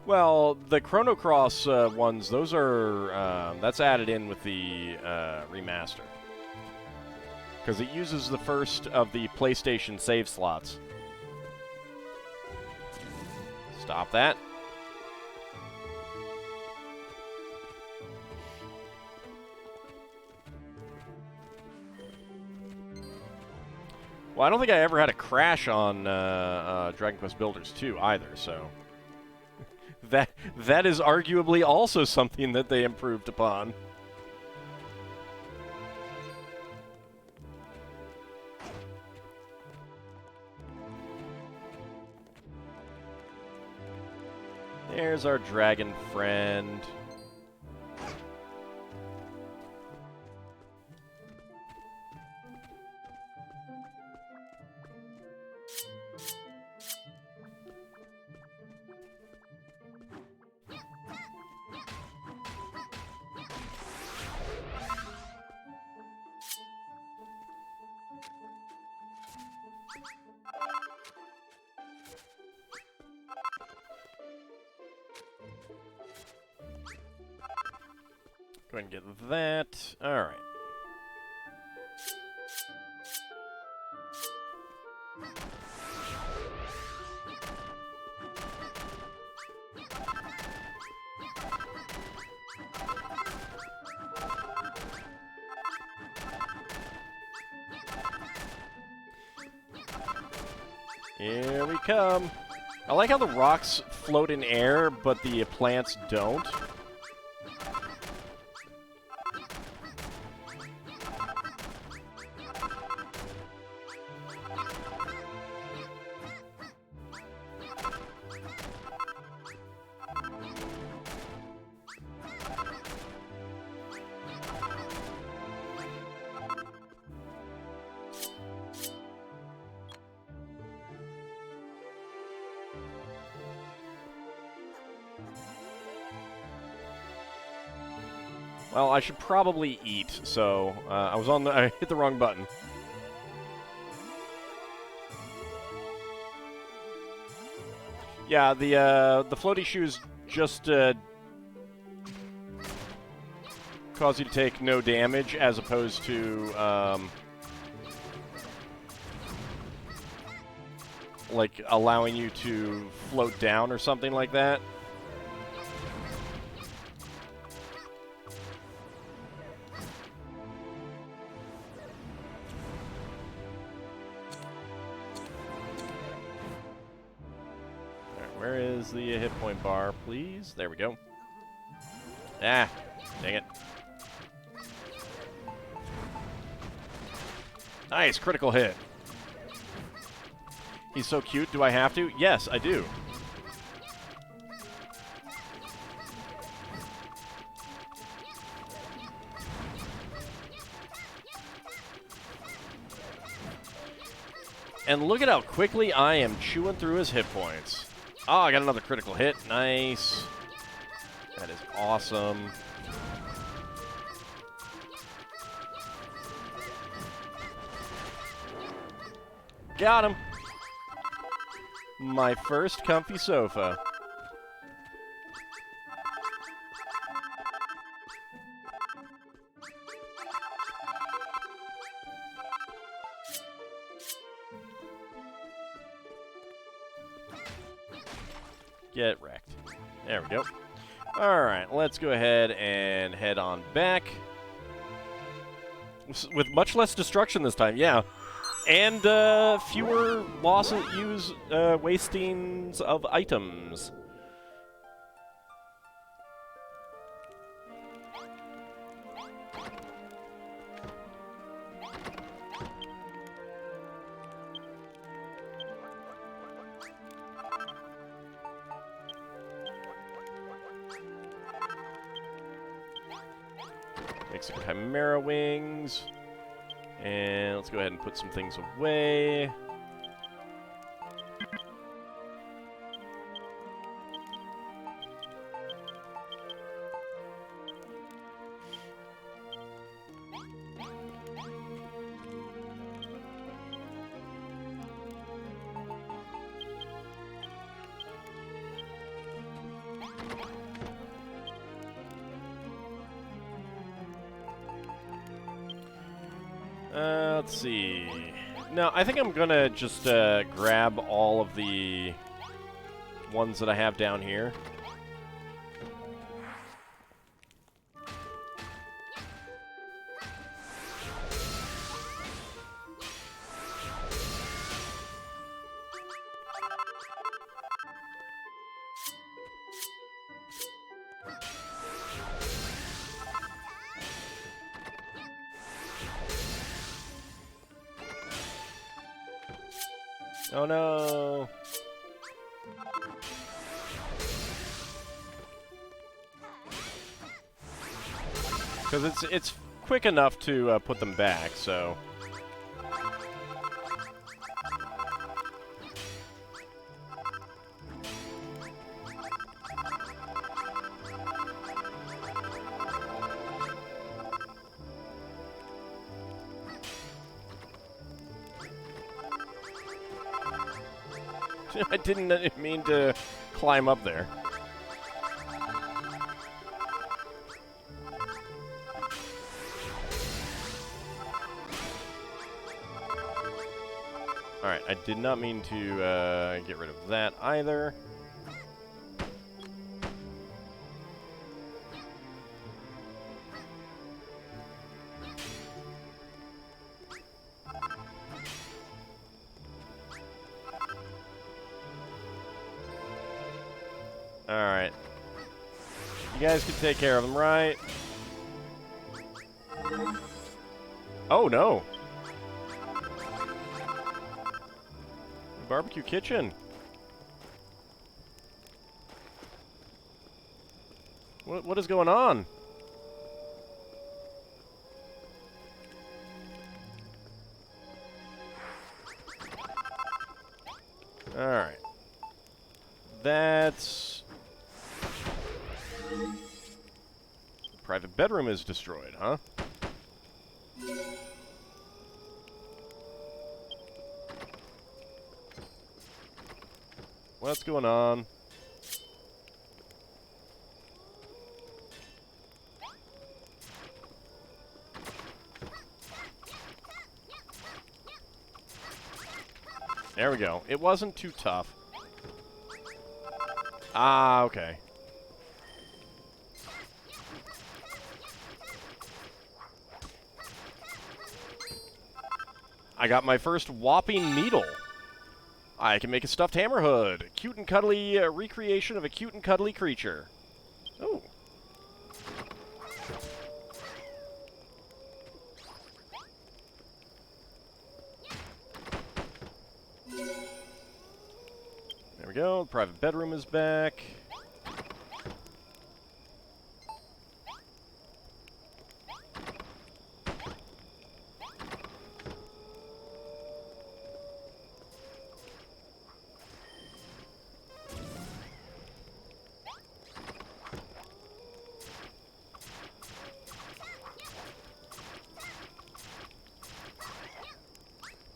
Well, the Chrono Cross ones, those are, that's added in with the remaster. Because it uses the first of the PlayStation save slots. Stop that. Well, I don't think I ever had a crash on Dragon Quest Builders 2 either, so... That is arguably also something that they improved upon. There's our dragon friend. Go ahead and get that. All right. Here we come. I like how the rocks float in air, but the plants don't. Well, I should probably eat, so I hit the wrong button. Yeah, the floaty shoes just cause you to take no damage, as opposed to like allowing you to float down or something like that. Where is the hit point bar, please? There we go. Ah, dang it. Nice, critical hit. He's so cute, do I have to? Yes, I do. And look at how quickly I am chewing through his hit points. Oh, I got another critical hit. Nice. That is awesome. Got him. My first comfy sofa. Get wrecked. There we go. Alright, let's go ahead and head on back. With much less destruction this time, yeah. And fewer wastings of items. Make some Chimera wings. And let's go ahead and put some things away. Let's see. No, I think I'm gonna just grab all of the ones that I have down here. Oh no! Because it's quick enough to put them back, so... I didn't mean to climb up there. Alright, I did not mean to get rid of that either. Alright. You guys can take care of them, right? Oh, no. Barbecue kitchen. What is going on? Alright. That's... The private bedroom is destroyed, huh? What's going on? There we go. It wasn't too tough. Ah, okay. I got my first whopping needle. I can make a stuffed hammerhood. Cute and cuddly recreation of a cute and cuddly creature. Oh. There we go. The private bedroom is back.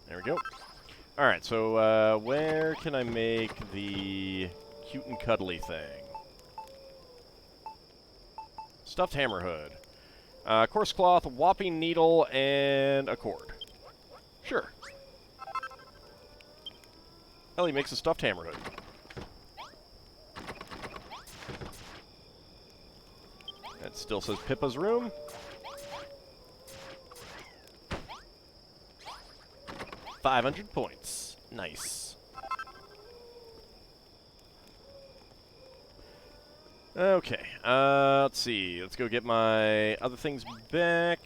There we go. Alright, so where can I make the cute and cuddly thing? Stuffed hammerhood. Coarse cloth, whopping needle, and a cord. Sure. Ellie makes a stuffed hammerhood. That still says Pippa's room. $500 points. Nice. Okay. Let's see. Let's go get my other things back.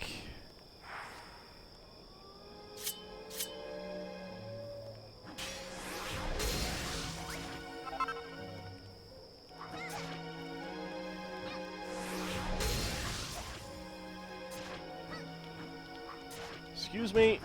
Excuse me.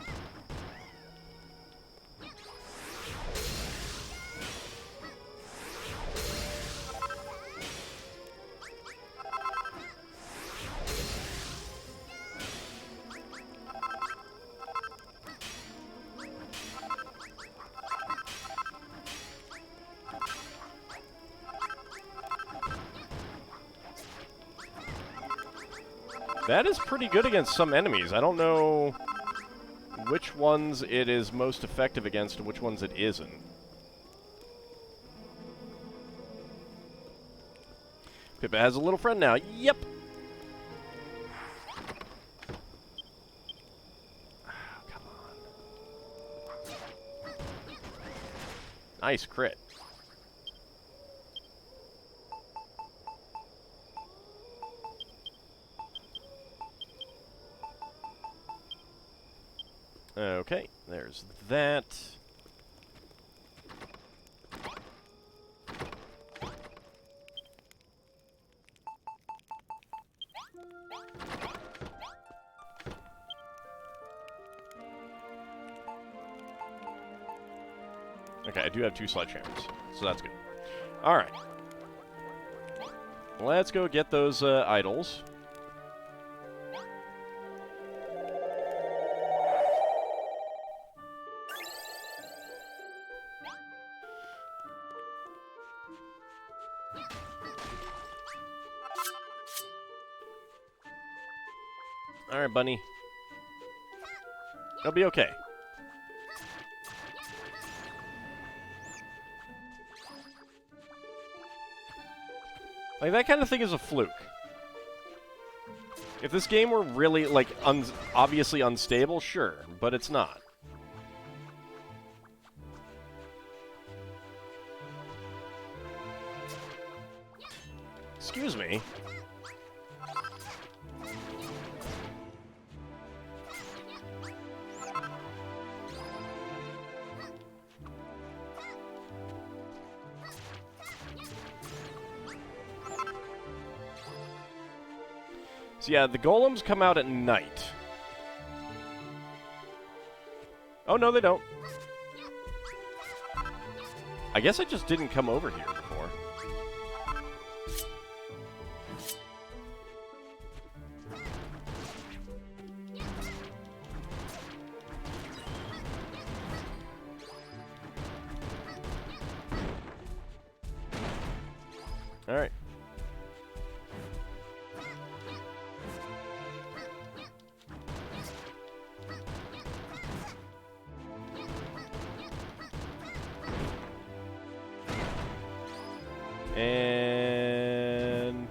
That is pretty good against some enemies. I don't know which ones it is most effective against and which ones it isn't. Pippa has a little friend now. Yep. Oh, come on. Nice crit. Okay, there's that. Okay, I do have 2 sledgehammers, so that's good. Alright. Let's go get those idols. Alright, bunny. It'll be okay. Like, that kind of thing is a fluke. If this game were really, like, obviously unstable, sure, but it's not. Excuse me. So yeah, the golems come out at night. Oh, no, they don't. I guess I just didn't come over here before. All right. And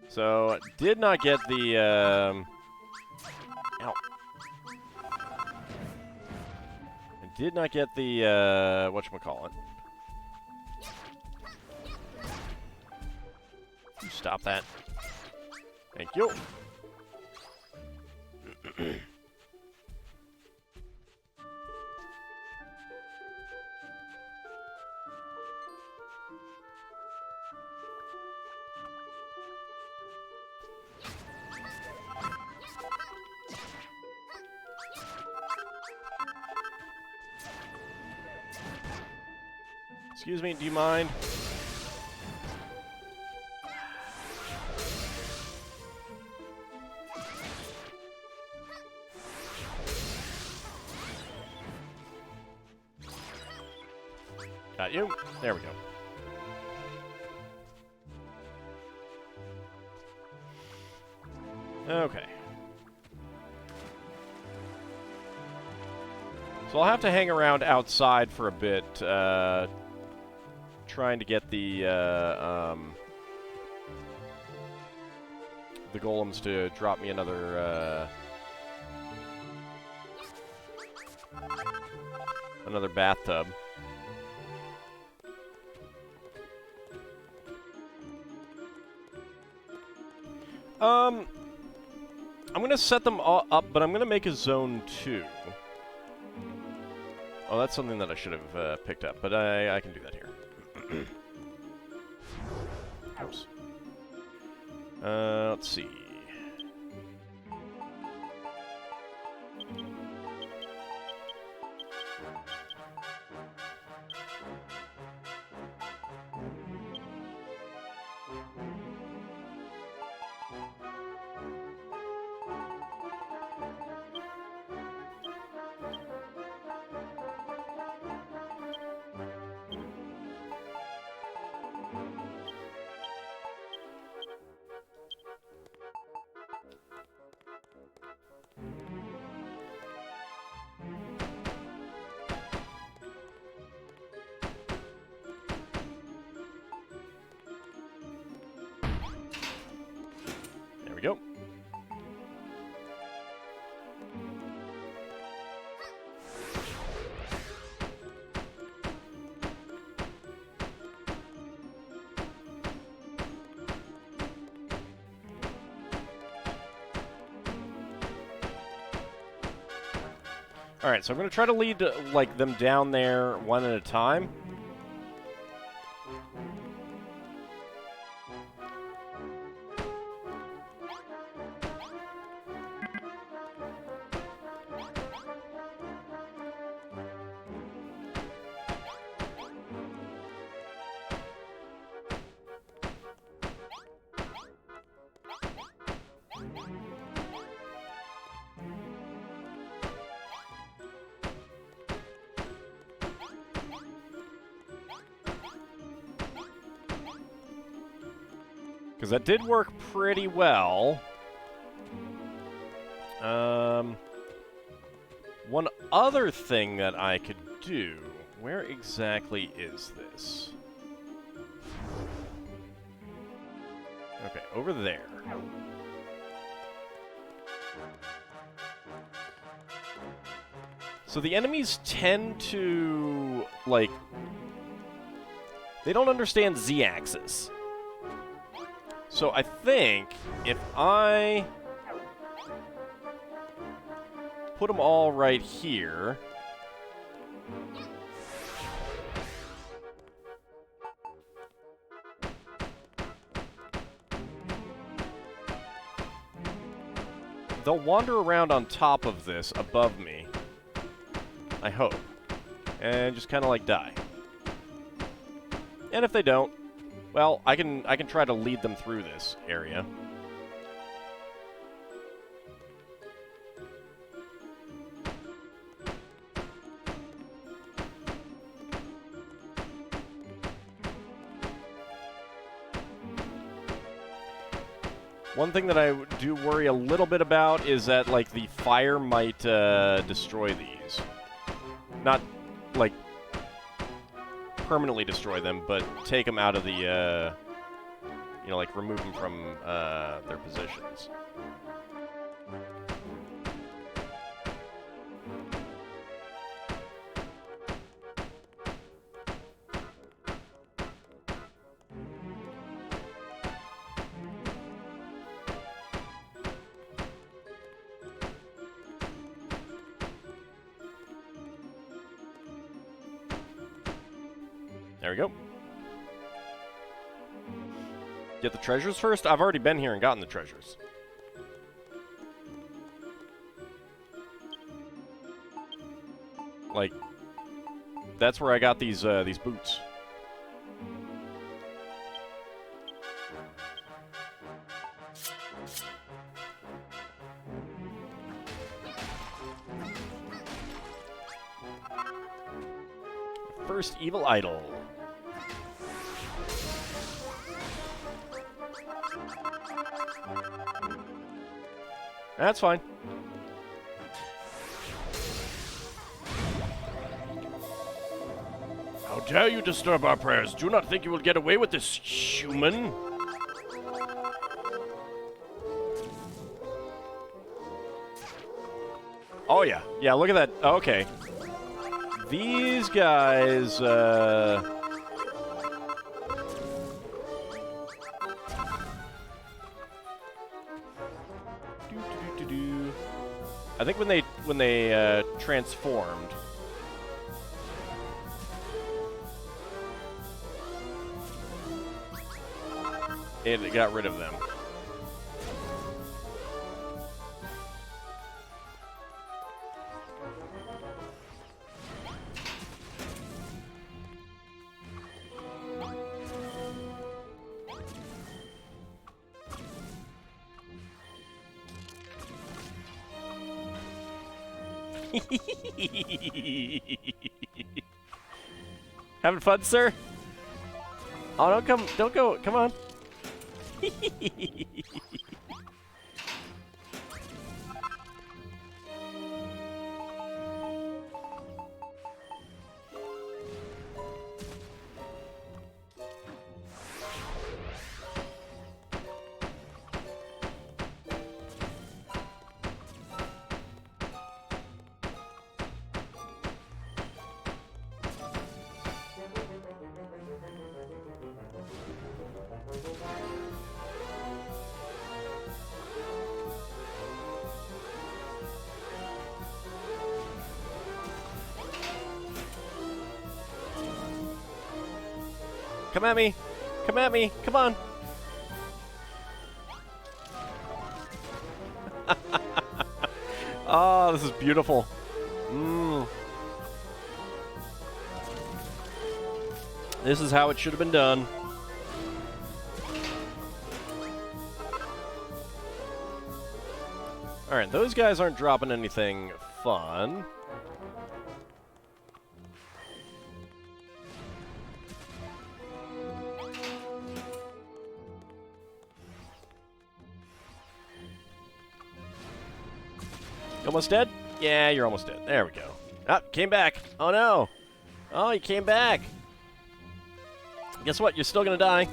so did not get the ow. I did not get the whatchamacallit. Stop that. Thank you. Excuse me, do you mind? Got you. There we go. Okay. So I'll have to hang around outside for a bit, trying to get the golems to drop me another bathtub. I'm gonna set them all up, but I'm gonna make a zone 2. Oh, that's something that I should have picked up, but I can do that here. Oops. Let's see. There we go. Alright, so I'm going to try to lead, like, them down there one at a time. Because that did work pretty well. One other thing that I could do... Where exactly is this? Okay, over there. So the enemies tend to, like... They don't understand Z-axis. So I think if I put them all right here... They'll wander around on top of this, above me. I hope. And just kind of like die. And if they don't, well, I can try to lead them through this area. One thing that I do worry a little bit about is that, like, the fire might destroy these. Not, like, permanently destroy them, but take them out of the, you know, like, remove them from their positions. There we go. Get the treasures first? I've already been here and gotten the treasures. Like, that's where I got these boots. First evil idol. That's fine. How dare you disturb our prayers? Do not think you will get away with this, human. Oh, yeah. Yeah, look at that. Okay. These guys, I think when they transformed, it got rid of them. Having fun, sir? Oh, don't go, come on. Come at me! Come at me! Come on! Oh, this is beautiful. This is how it should have been done. Alright, those guys aren't dropping anything fun. You almost dead? Yeah, you're almost dead. There we go. Ah, came back. Oh, no. Oh, you came back. Guess what? You're still gonna die.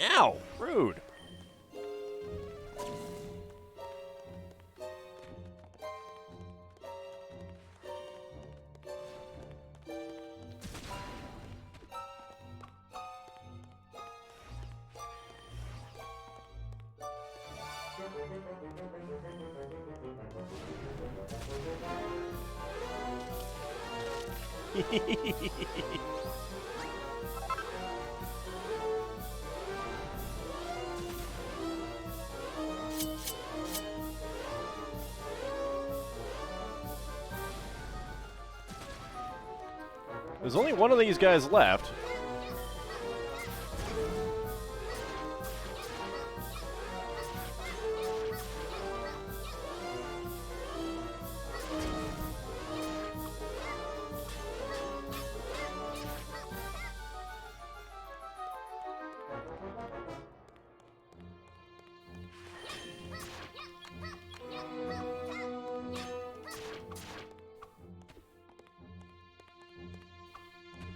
Ow! Rude. There's only one of these guys left.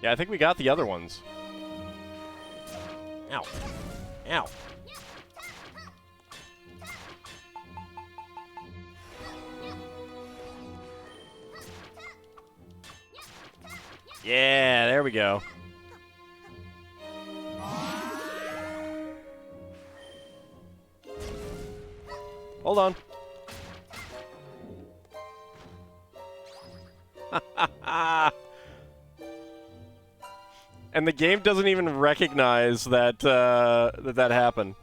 Yeah, I think we got the other ones. Ow. Ow. Yeah, there we go. Hold on. And the game doesn't even recognize that that happened.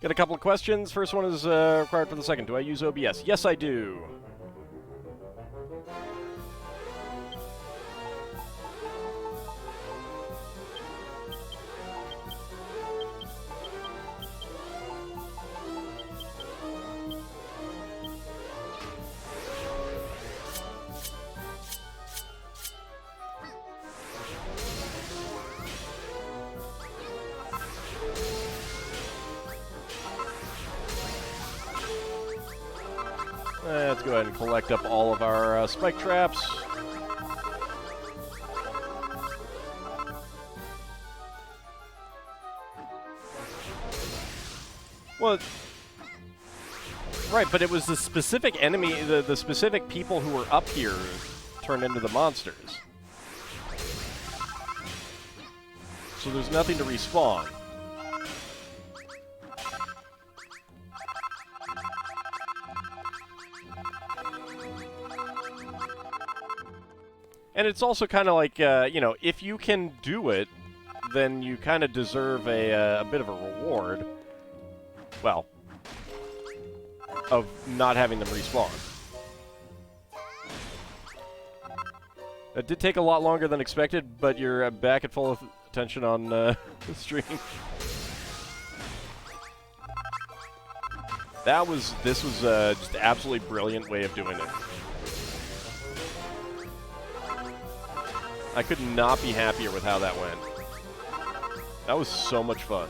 Got a couple of questions. First one is required for the second. Do I use OBS? Yes, I do. Let's go ahead and collect up all of our spike traps. Well, right, but it was the specific enemy, the specific people who were up here turned into the monsters. So there's nothing to respawn. And it's also kind of like, you know, if you can do it, then you kind of deserve a bit of a reward. Well, of not having them respawn. That did take a lot longer than expected, but you're back at full attention on the stream. This was just an absolutely brilliant way of doing it. I could not be happier with how that went. That was so much fun.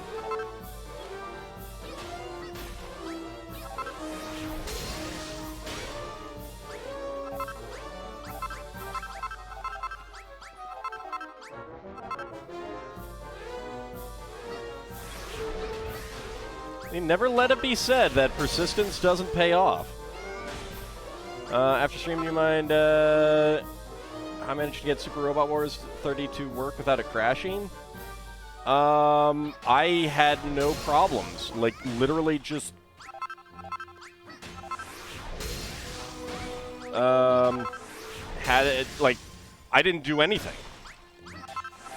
Never let it be said that persistence doesn't pay off. After streaming, you mind... I managed to get Super Robot Wars 30 to work without it crashing. I had no problems. Like, literally just... had it, like... I didn't do anything.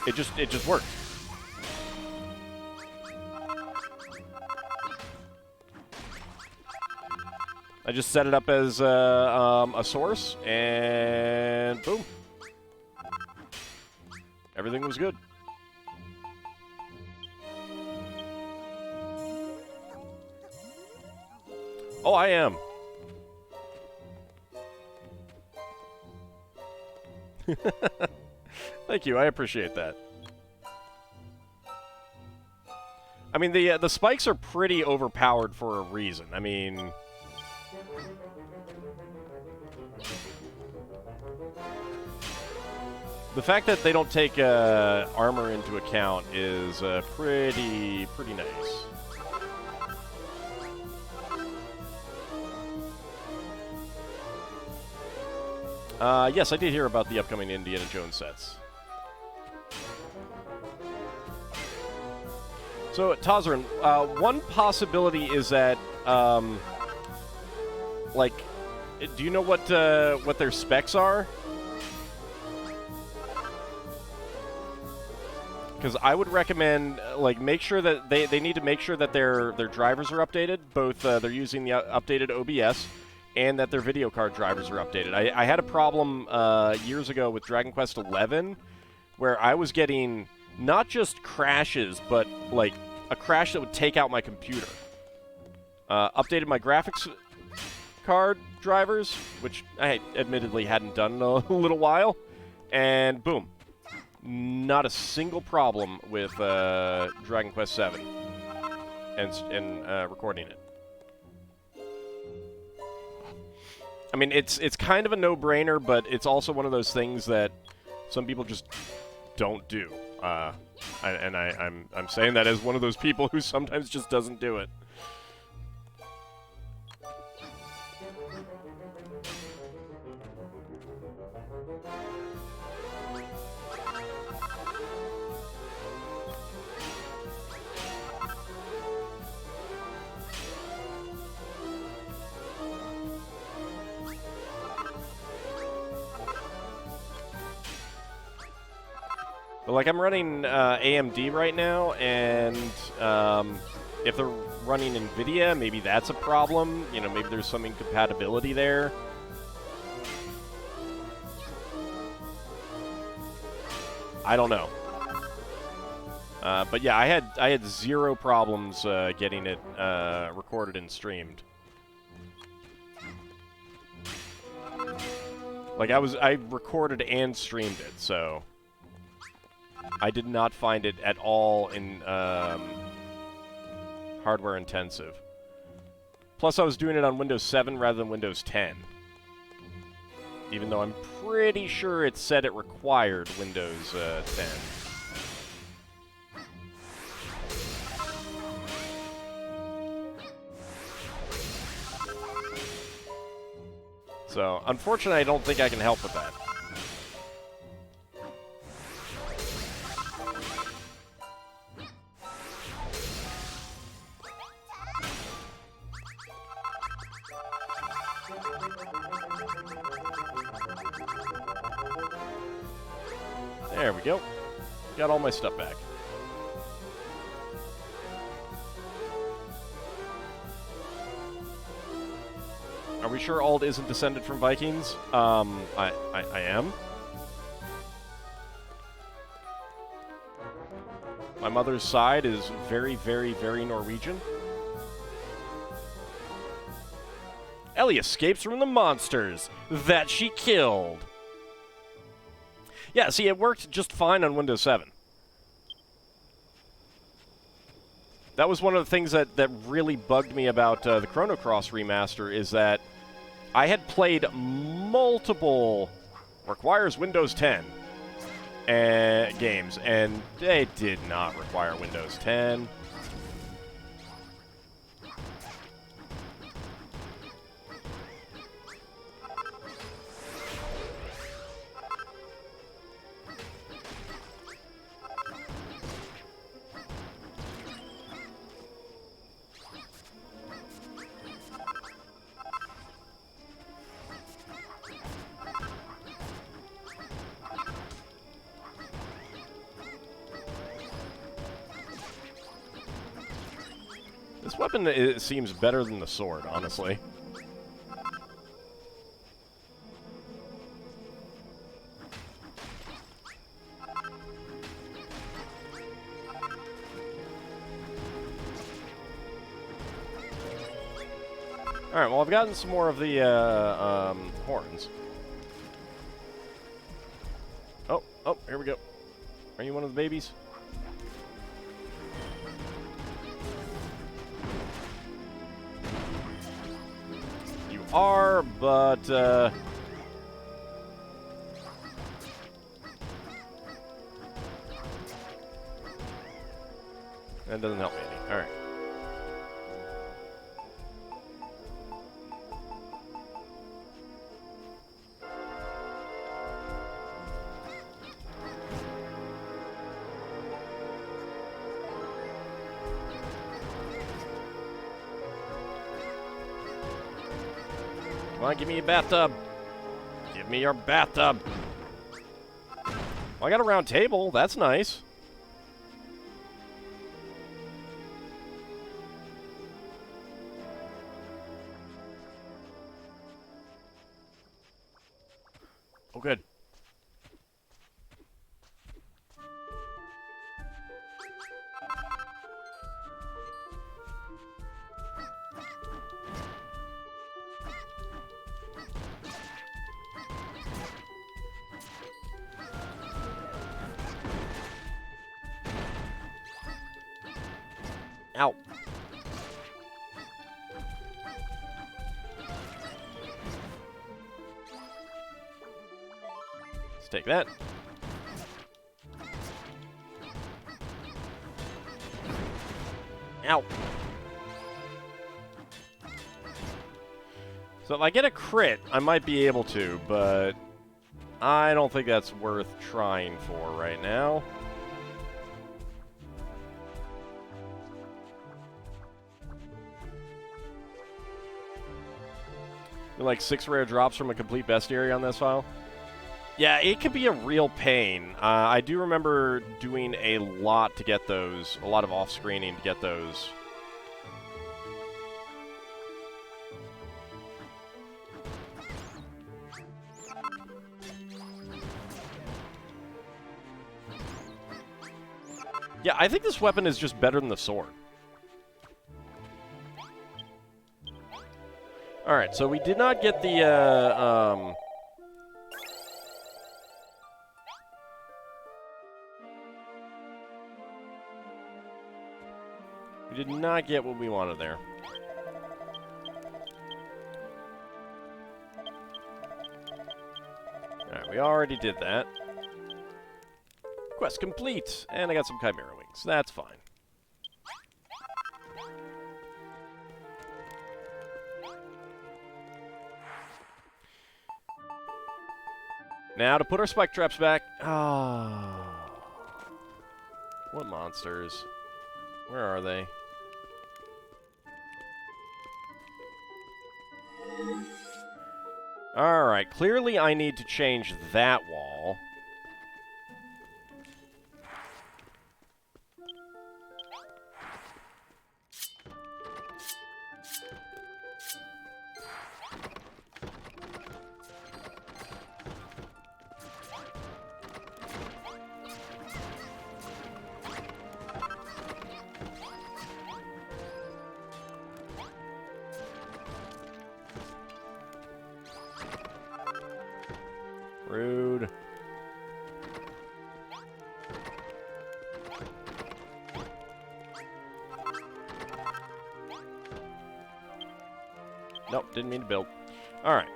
It just worked. I just set it up as a source, and boom. Everything was good. Oh, I am. Thank you, I appreciate that. I mean, the spikes are pretty overpowered for a reason. I mean... The fact that they don't take armor into account is pretty nice. Yes, I did hear about the upcoming Indiana Jones sets. So, Tazarin, one possibility is that, like, do you know what their specs are? Because I would recommend, like, make sure that they need to make sure that their drivers are updated. Both they're using the updated OBS, and that their video card drivers are updated. I had a problem years ago with Dragon Quest XI, where I was getting not just crashes, but like a crash that would take out my computer. Updated my graphics card drivers, which I admittedly hadn't done in a little while, and boom. Not a single problem with Dragon Quest VII and recording it. I mean, it's kind of a no-brainer, but it's also one of those things that some people just don't do. I'm saying that as one of those people who sometimes just doesn't do it. But, like, I'm running AMD right now, and if they're running NVIDIA, maybe that's a problem. You know, maybe there's some incompatibility there. I don't know. But yeah, I had zero problems getting it recorded and streamed. Like, I recorded and streamed it, so I did not find it at all in hardware intensive. Plus, I was doing it on Windows 7 rather than Windows 10. Even though I'm pretty sure it said it required Windows 10. So, unfortunately, I don't think I can help with that. There we go. Got all my stuff back. Are we sure Ald isn't descended from Vikings? I am. My mother's side is very, very, very Norwegian. Ellie escapes from the monsters that she killed. Yeah, see, it worked just fine on Windows 7. That was one of the things that really bugged me about the Chrono Cross remaster, is that I had played multiple requires Windows 10 games, and they did not require Windows 10. This weapon it seems better than the sword, honestly. Alright, well, I've gotten some more of the horns. Oh, here we go. Are you one of the babies? are, but that doesn't help me any. All right. Come on, give me a bathtub. Give me your bathtub. Well, I got a round table. That's nice. Oh, good. Ow. Let's take that. Ow. So if I get a crit, I might be able to, but I don't think that's worth trying for right now. Like 6 rare drops from a complete bestiary on this file. Yeah, it could be a real pain. I do remember doing a lot to get those, a lot of off-screening to get those. Yeah, I think this weapon is just better than the sword. Alright, so we did not get the, we did not get what we wanted there. Alright, we already did that. Quest complete! And I got some Chimera Wings. That's fine. Now to put our spike traps back. Oh. What monsters? Where are they? Alright, clearly I need to change that wall. Rude. Nope, didn't mean to build. Alright.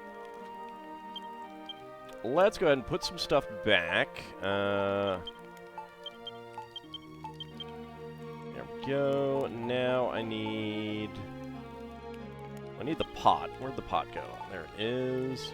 Let's go ahead and put some stuff back. There we go. Now I need the pot. Where'd the pot go? There it is.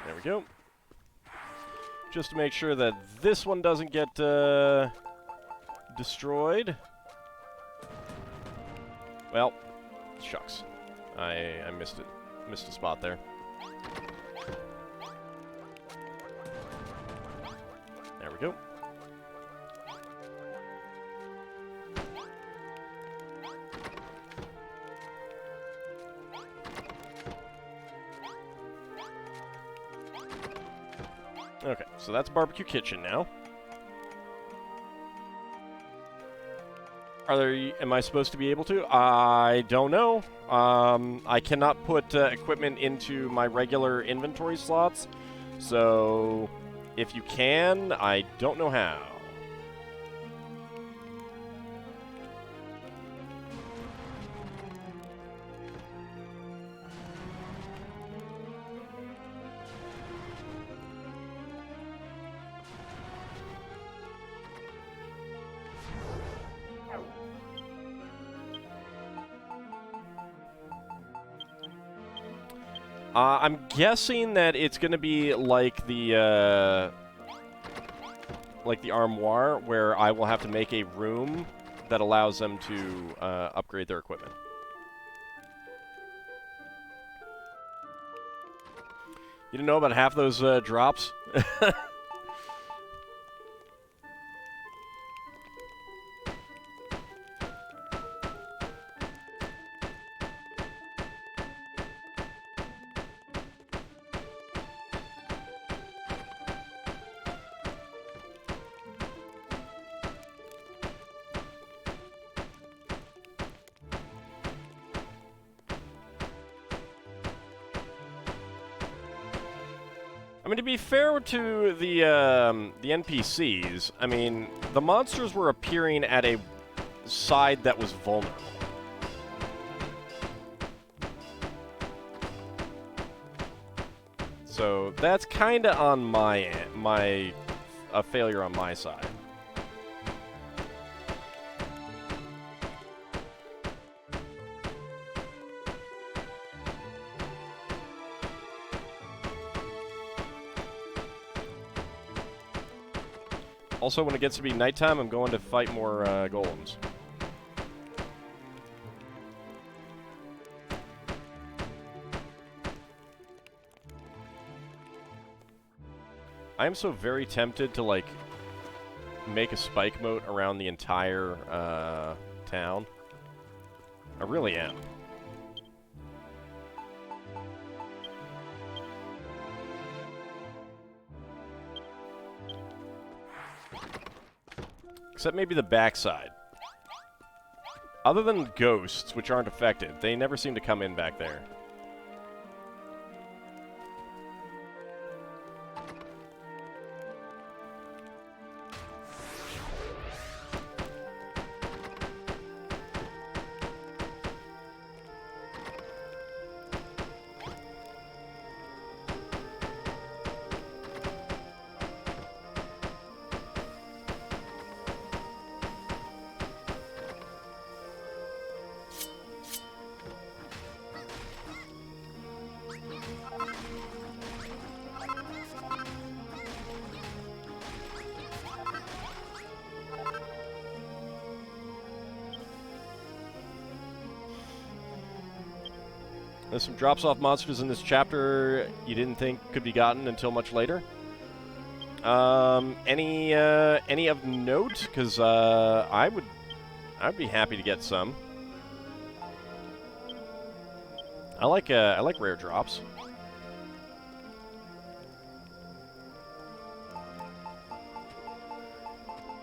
There we go. Just to make sure that this one doesn't get destroyed. Well, shucks. I missed it. Missed a spot there. There we go. Okay, so that's barbecue kitchen now. Am I supposed to be able to? I don't know. I cannot put equipment into my regular inventory slots, so if you can, I don't know how. I'm guessing that it's going to be like the armoire, where I will have to make a room that allows them to upgrade their equipment. You didn't know about half those drops? I mean, to be fair to the NPCs, I mean, the monsters were appearing at a side that was vulnerable. So that's kind of on my end, a failure on my side. Also, when it gets to be nighttime, I'm going to fight more golems. I am so very tempted to, like, make a spike moat around the entire town. I really am. Except maybe the backside. Other than ghosts, which aren't affected, they never seem to come in back there. There's some drops-off monsters in this chapter you didn't think could be gotten until much later. Any of note? Because I'd be happy to get some. I like rare drops.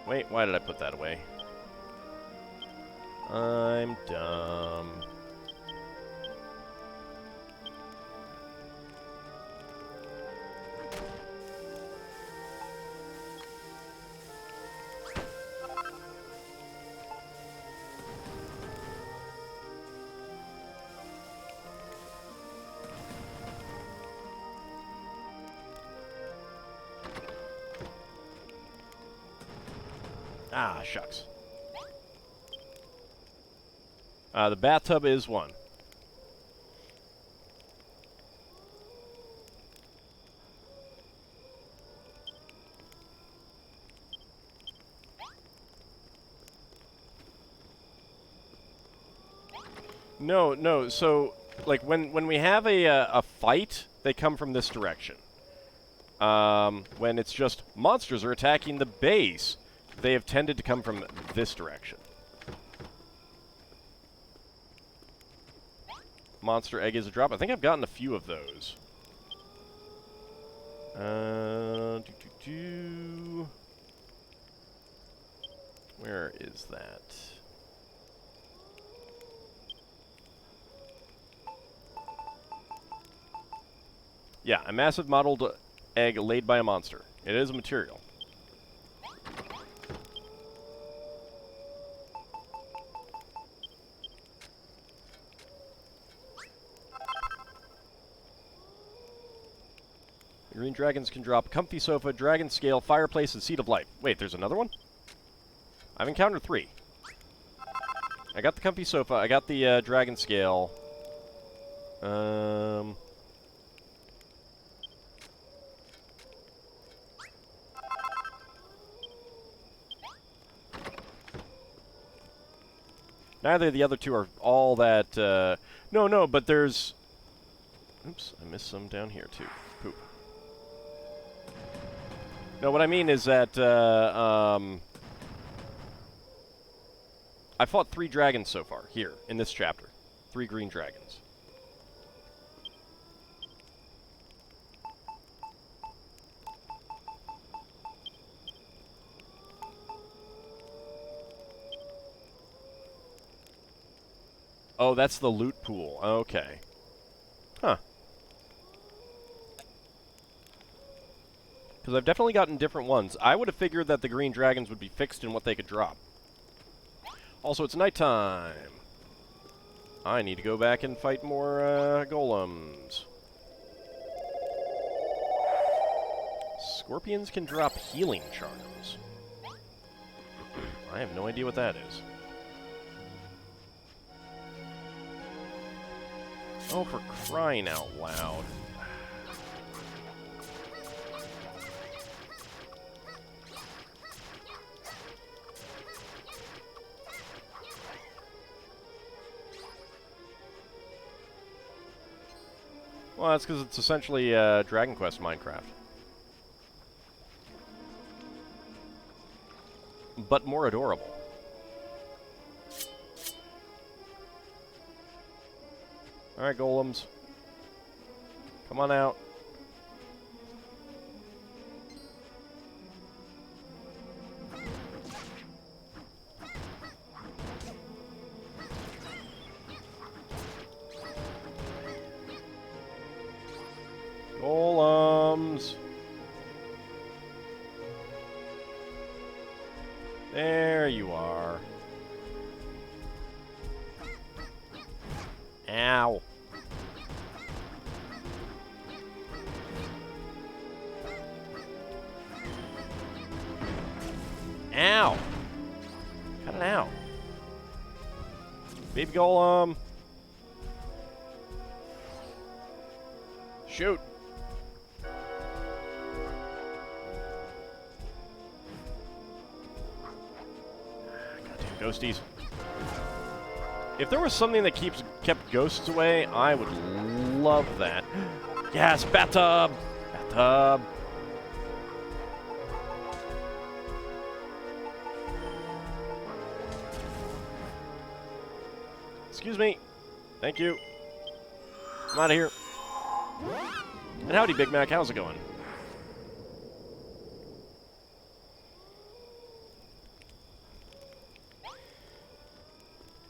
Wait, why did I put that away? I'm dumb. Ah, shucks. The bathtub is one. No. So, like, when we have a fight, they come from this direction. When it's just monsters are attacking the base, they have tended to come from this direction. Monster egg is a drop. I think I've gotten a few of those. Where is that? Yeah, a massive mottled egg laid by a monster. It is a material. Green dragons can drop comfy sofa, dragon scale, fireplace, and seat of life. Wait, there's another one? I've encountered 3. I got the comfy sofa, I got the dragon scale. Neither of the other 2 are all that, no, but there's... Oops, I missed some down here, too. Poop. No, what I mean is that, I fought 3 dragons so far, here, in this chapter. 3 green dragons. Oh, that's the loot pool. Okay. Huh. Because I've definitely gotten different ones. I would have figured that the green dragons would be fixed in what they could drop. Also, it's nighttime. I need to go back and fight more golems. Scorpions can drop healing charms. I have no idea what that is. Oh, for crying out loud. Well, that's because it's essentially Dragon Quest Minecraft. But more adorable. Alright, golems. Come on out. Golems. There you are. Ow. Ow. Cut it out. Baby golem. Shoot. Goddamn ghosties. If there was something that kept ghosts away, I would love that. Yes, bathtub! Bathtub! Excuse me. Thank you. I'm out of here. And howdy, Big Mac. How's it going?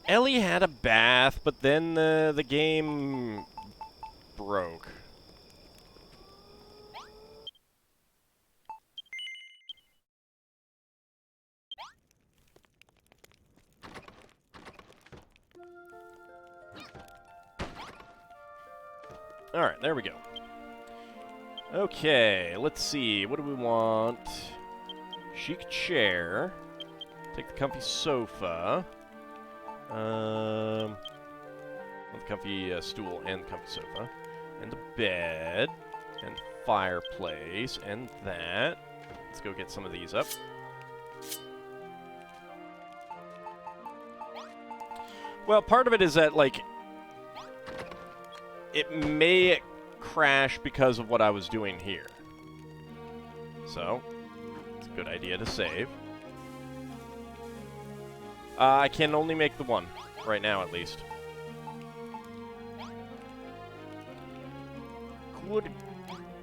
Ellie had a bath, but then the game broke. Alright, there we go. Okay, let's see. What do we want? Chic chair. Take the comfy sofa. The comfy stool and the comfy sofa. And the bed. And fireplace. And that. Let's go get some of these up. Well, part of it is that, like, it may crash because of what I was doing here. So, it's a good idea to save. I can only make the one, right now at least.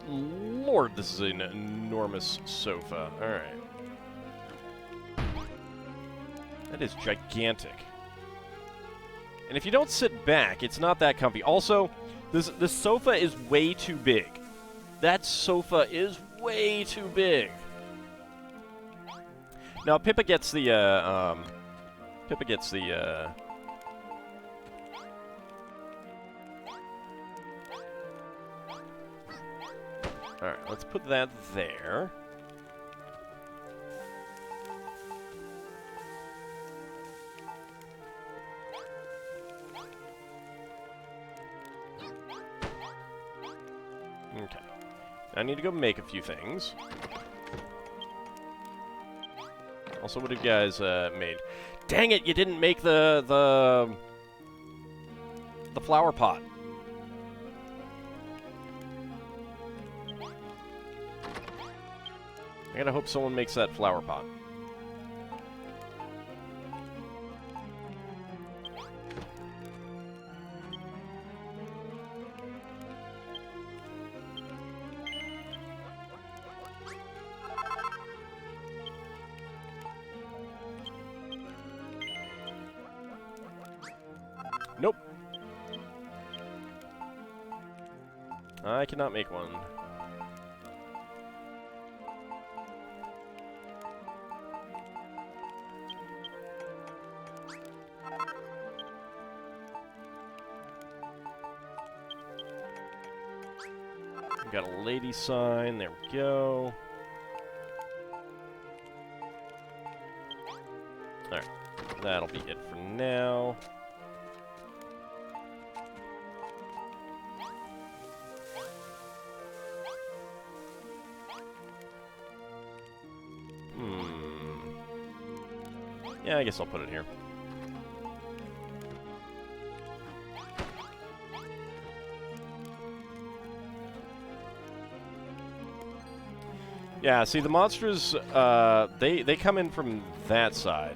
lord, this is an enormous sofa. Alright. That is gigantic. And if you don't sit back, it's not that comfy. Also, this sofa is way too big. That sofa is way too big. Now, Pippa gets the, Alright, let's put that there. Okay. I need to go make a few things. Also, what have you guys made? Dang it, you didn't make the flower pot. I gotta hope someone makes that flower pot. Nope. I cannot make one. Got a lady sign, there we go. Alright, that'll be it for now. Yeah, I guess I'll put it here. Yeah, see, the monsters, they come in from that side.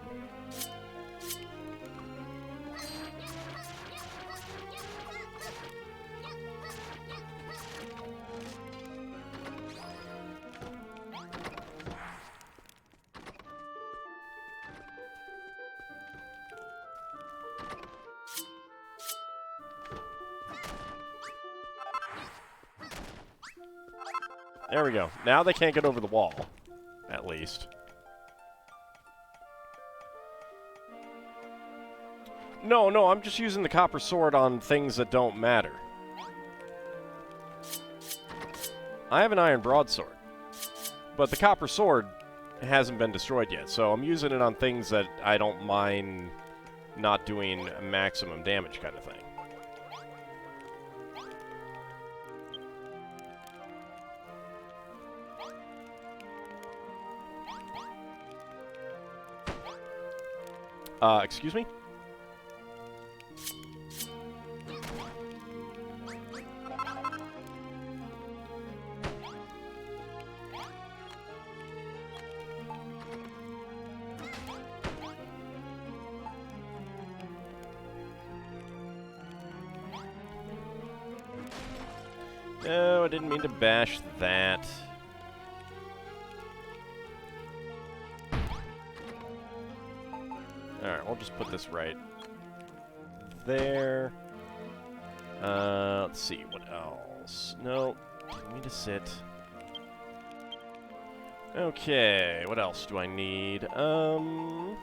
There we go. Now they can't get over the wall, at least. No, I'm just using the copper sword on things that don't matter. I have an iron broadsword, but the copper sword hasn't been destroyed yet, so I'm using it on things that I don't mind not doing maximum damage kind of thing. Excuse me? No, I didn't mean to bash that. Alright, we'll just put this right there. Let's see, what else? No, didn't mean to sit. Okay, what else do I need? Well,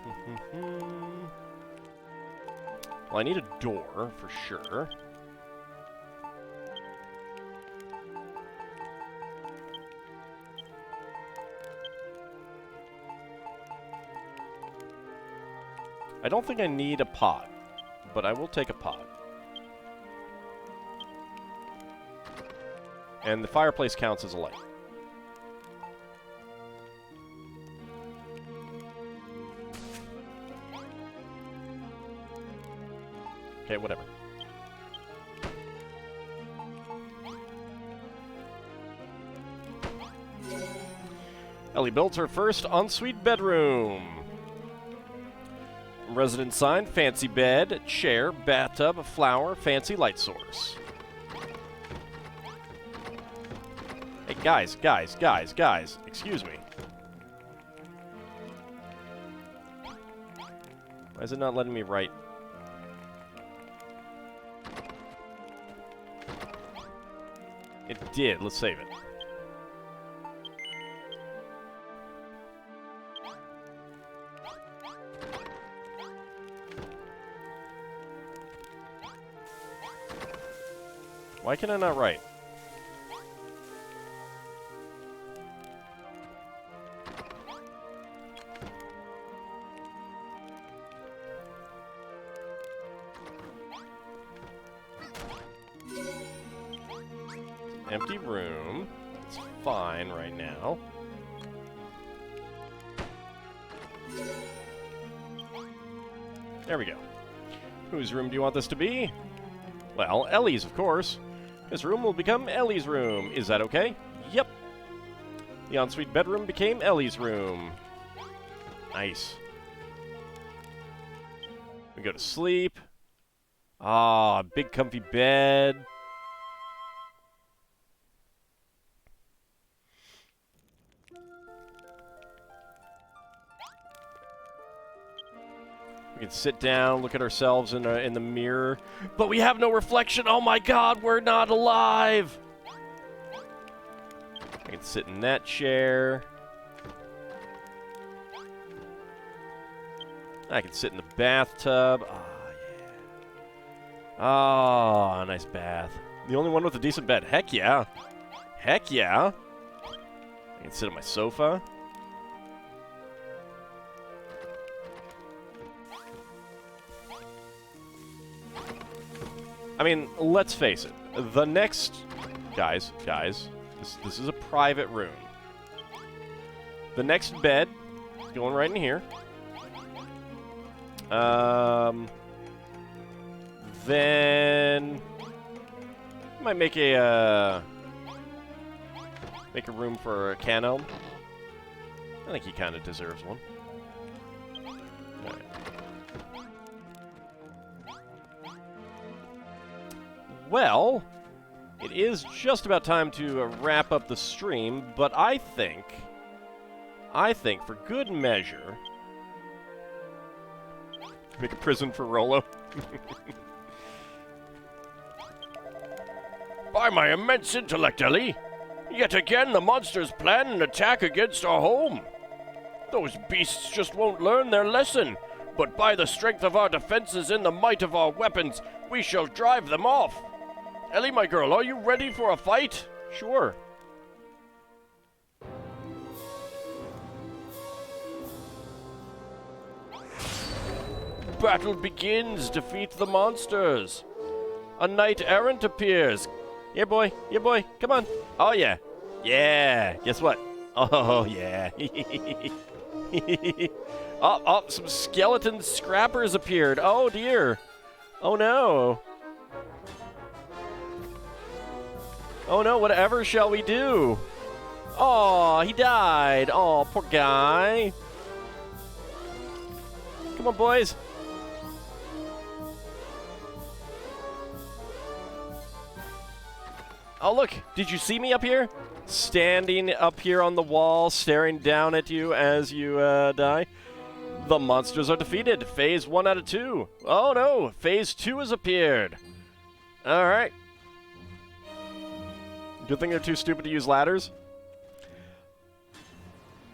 I need a door, for sure. I don't think I need a pot, but I will take a pot. And the fireplace counts as a light. Okay, whatever. Ellie builds her first ensuite bedroom. Resident sign, fancy bed, chair, bathtub, flower, fancy light source. guys. Excuse me. Why is it not letting me write? It did. Let's save it. Why can I not write? Empty room. It's fine right now. There we go. Whose room do you want this to be? Well, Ellie's, of course. This room will become Ellie's room. Is that okay? Yep. The ensuite bedroom became Ellie's room. Nice. We go to sleep. Ah, big comfy bed. We can sit down, look at ourselves in the mirror, but we have no reflection. Oh my God, we're not alive. I can sit in that chair. I can sit in the bathtub. Oh, yeah. Oh, nice bath. The only one with a decent bed. Heck yeah. Heck yeah. I can sit on my sofa. I mean, let's face it. The next... Guys, this is a private room. The next bed is going right in here. Then... might make a room for a Cano. I think he kind of deserves one. Alright. Well, it is just about time to wrap up the stream, but I think, for good measure, make a prison for Rolo. By my immense intellect, Ellie, yet again the monsters plan an attack against our home. Those beasts just won't learn their lesson, but by the strength of our defenses and the might of our weapons, we shall drive them off. Ellie, my girl, are you ready for a fight? Sure. Battle begins. Defeat the monsters. A knight-errant appears. Yeah, boy. Yeah, boy. Come on. Oh, yeah. Yeah. Guess what? Oh, yeah. Oh, some skeleton scrappers appeared. Oh, dear. Oh, no. Oh no, whatever shall we do? Oh, he died. Oh, poor guy. Come on, boys. Oh, look. Did you see me up here? Standing up here on the wall, staring down at you as you die. The monsters are defeated. Phase 1 out of 2. Oh no, Phase 2 has appeared. All right. Good thing they're too stupid to use ladders.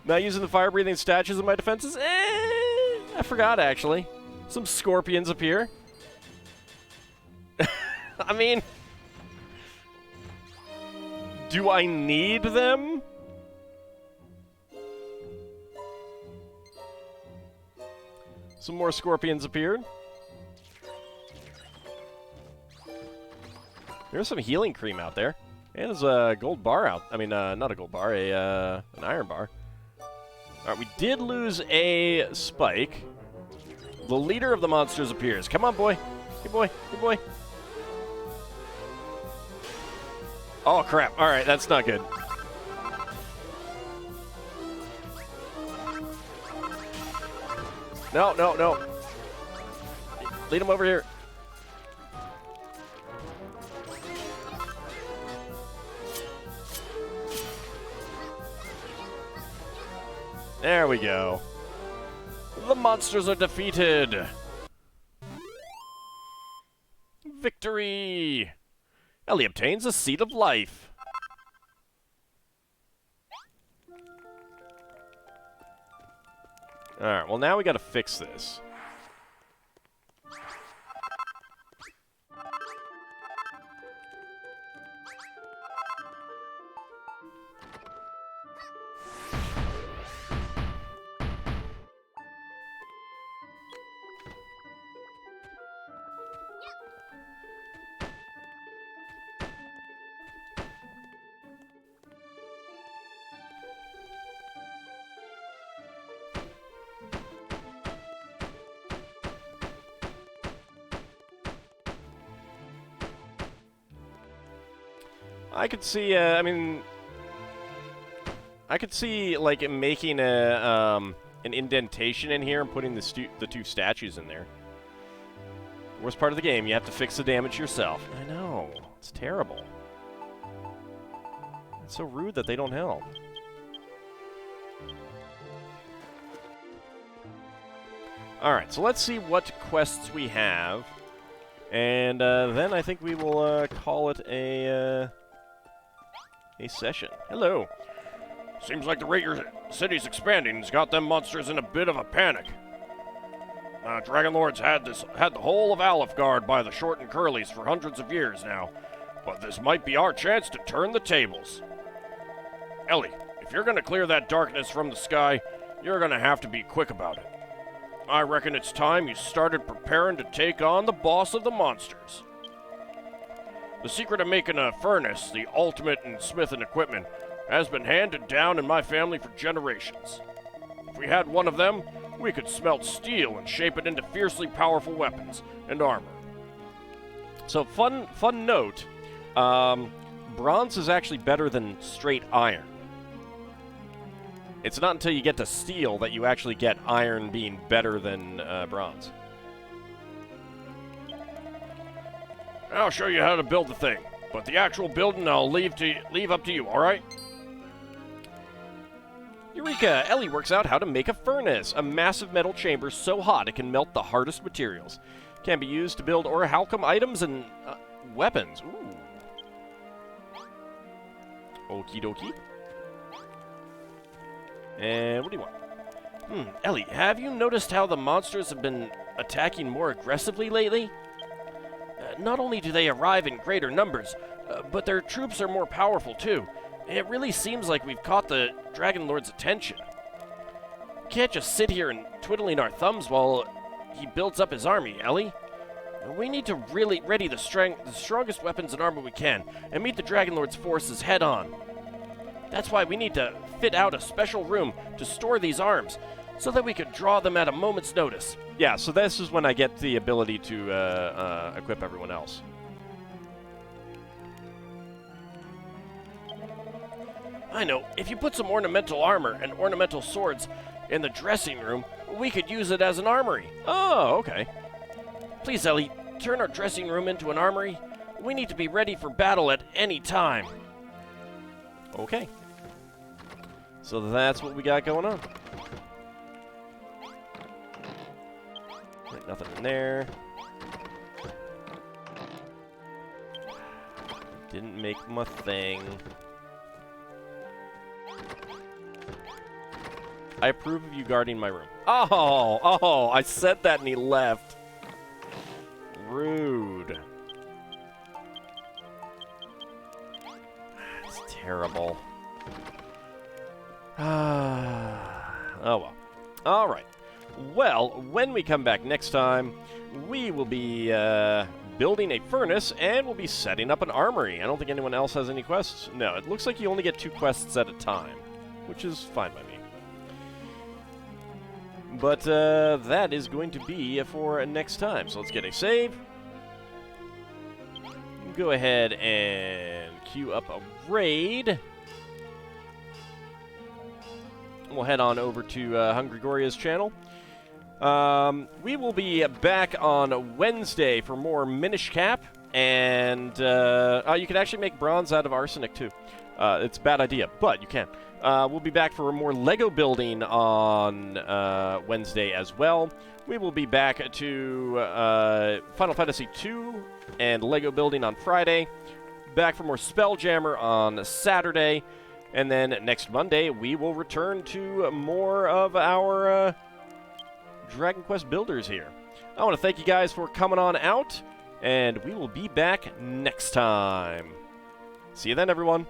Not using the fire-breathing statues in my defenses? I forgot, actually. Some scorpions appear. I mean... do I need them? Some more scorpions appeared. There's some healing cream out there. And there's a gold bar out. I mean, not a gold bar, an iron bar. Alright, we did lose a spike. The leader of the monsters appears. Come on, boy. Good boy. Good boy. Oh, crap. Alright, that's not good. No, no, no. Lead him over here. There we go. The monsters are defeated. Victory! Ellie obtains a Seed of Life. Alright, well now we gotta fix this. I could see, I could see, like, making an indentation in here and putting the two statues in there. Worst part of the game, you have to fix the damage yourself. I know. It's terrible. It's so rude that they don't help. Alright, so let's see what quests we have. And then I think we will call it a session. Hello. Seems like the rate your city's expanding has got them monsters in a bit of a panic. Dragonlord's had the whole of Alifgard by the short and curlies for hundreds of years now, but this might be our chance to turn the tables. Ellie, if you're gonna clear that darkness from the sky, you're gonna have to be quick about it. I reckon it's time you started preparing to take on the boss of the monsters. The secret of making a furnace, the ultimate in smithing equipment, has been handed down in my family for generations. If we had one of them, we could smelt steel and shape it into fiercely powerful weapons and armor. So, fun note, bronze is actually better than straight iron. It's not until you get to steel that you actually get iron being better than bronze. I'll show you how to build the thing, but the actual building I'll leave up to you, alright? Eureka! Ellie works out how to make a furnace, a massive metal chamber so hot it can melt the hardest materials. Can be used to build orichalcum items and weapons. Ooh. Okie dokie. And what do you want? Ellie, have you noticed how the monsters have been attacking more aggressively lately? Not only do they arrive in greater numbers, but their troops are more powerful too. It really seems like we've caught the Dragonlord's attention. We can't just sit here and twiddling our thumbs while he builds up his army, Ellie. We need to really ready the strongest weapons and armor we can, and meet the Dragonlord's forces head on. That's why we need to fit out a special room to store these arms, so that we could draw them at a moment's notice. Yeah, so this is when I get the ability to equip everyone else. I know, if you put some ornamental armor and ornamental swords in the dressing room, we could use it as an armory. Oh, okay. Please, Ellie, turn our dressing room into an armory. We need to be ready for battle at any time. Okay. So that's what we got going on. Right, nothing in there. Didn't make my thing. I approve of you guarding my room. Oh, I said that and he left. Rude. It's terrible. Oh well. Alright. Well, when we come back next time, we will be building a furnace and we'll be setting up an armory. I don't think anyone else has any quests. No, it looks like you only get 2 quests at a time, which is fine by me. But that is going to be for next time. So let's get a save. Go ahead and queue up a raid. We'll head on over to Hungry Goria's channel. We will be back on Wednesday for more Minish Cap. And you can actually make bronze out of arsenic too. It's a bad idea, but you can. We'll be back for more Lego building on Wednesday as well. We will be back to Final Fantasy II and Lego building on Friday. Back for more Spelljammer on Saturday. And then next Monday, we will return to more of our Dragon Quest builders here. I want to thank you guys for coming on out, and we will be back next time. See you then, everyone.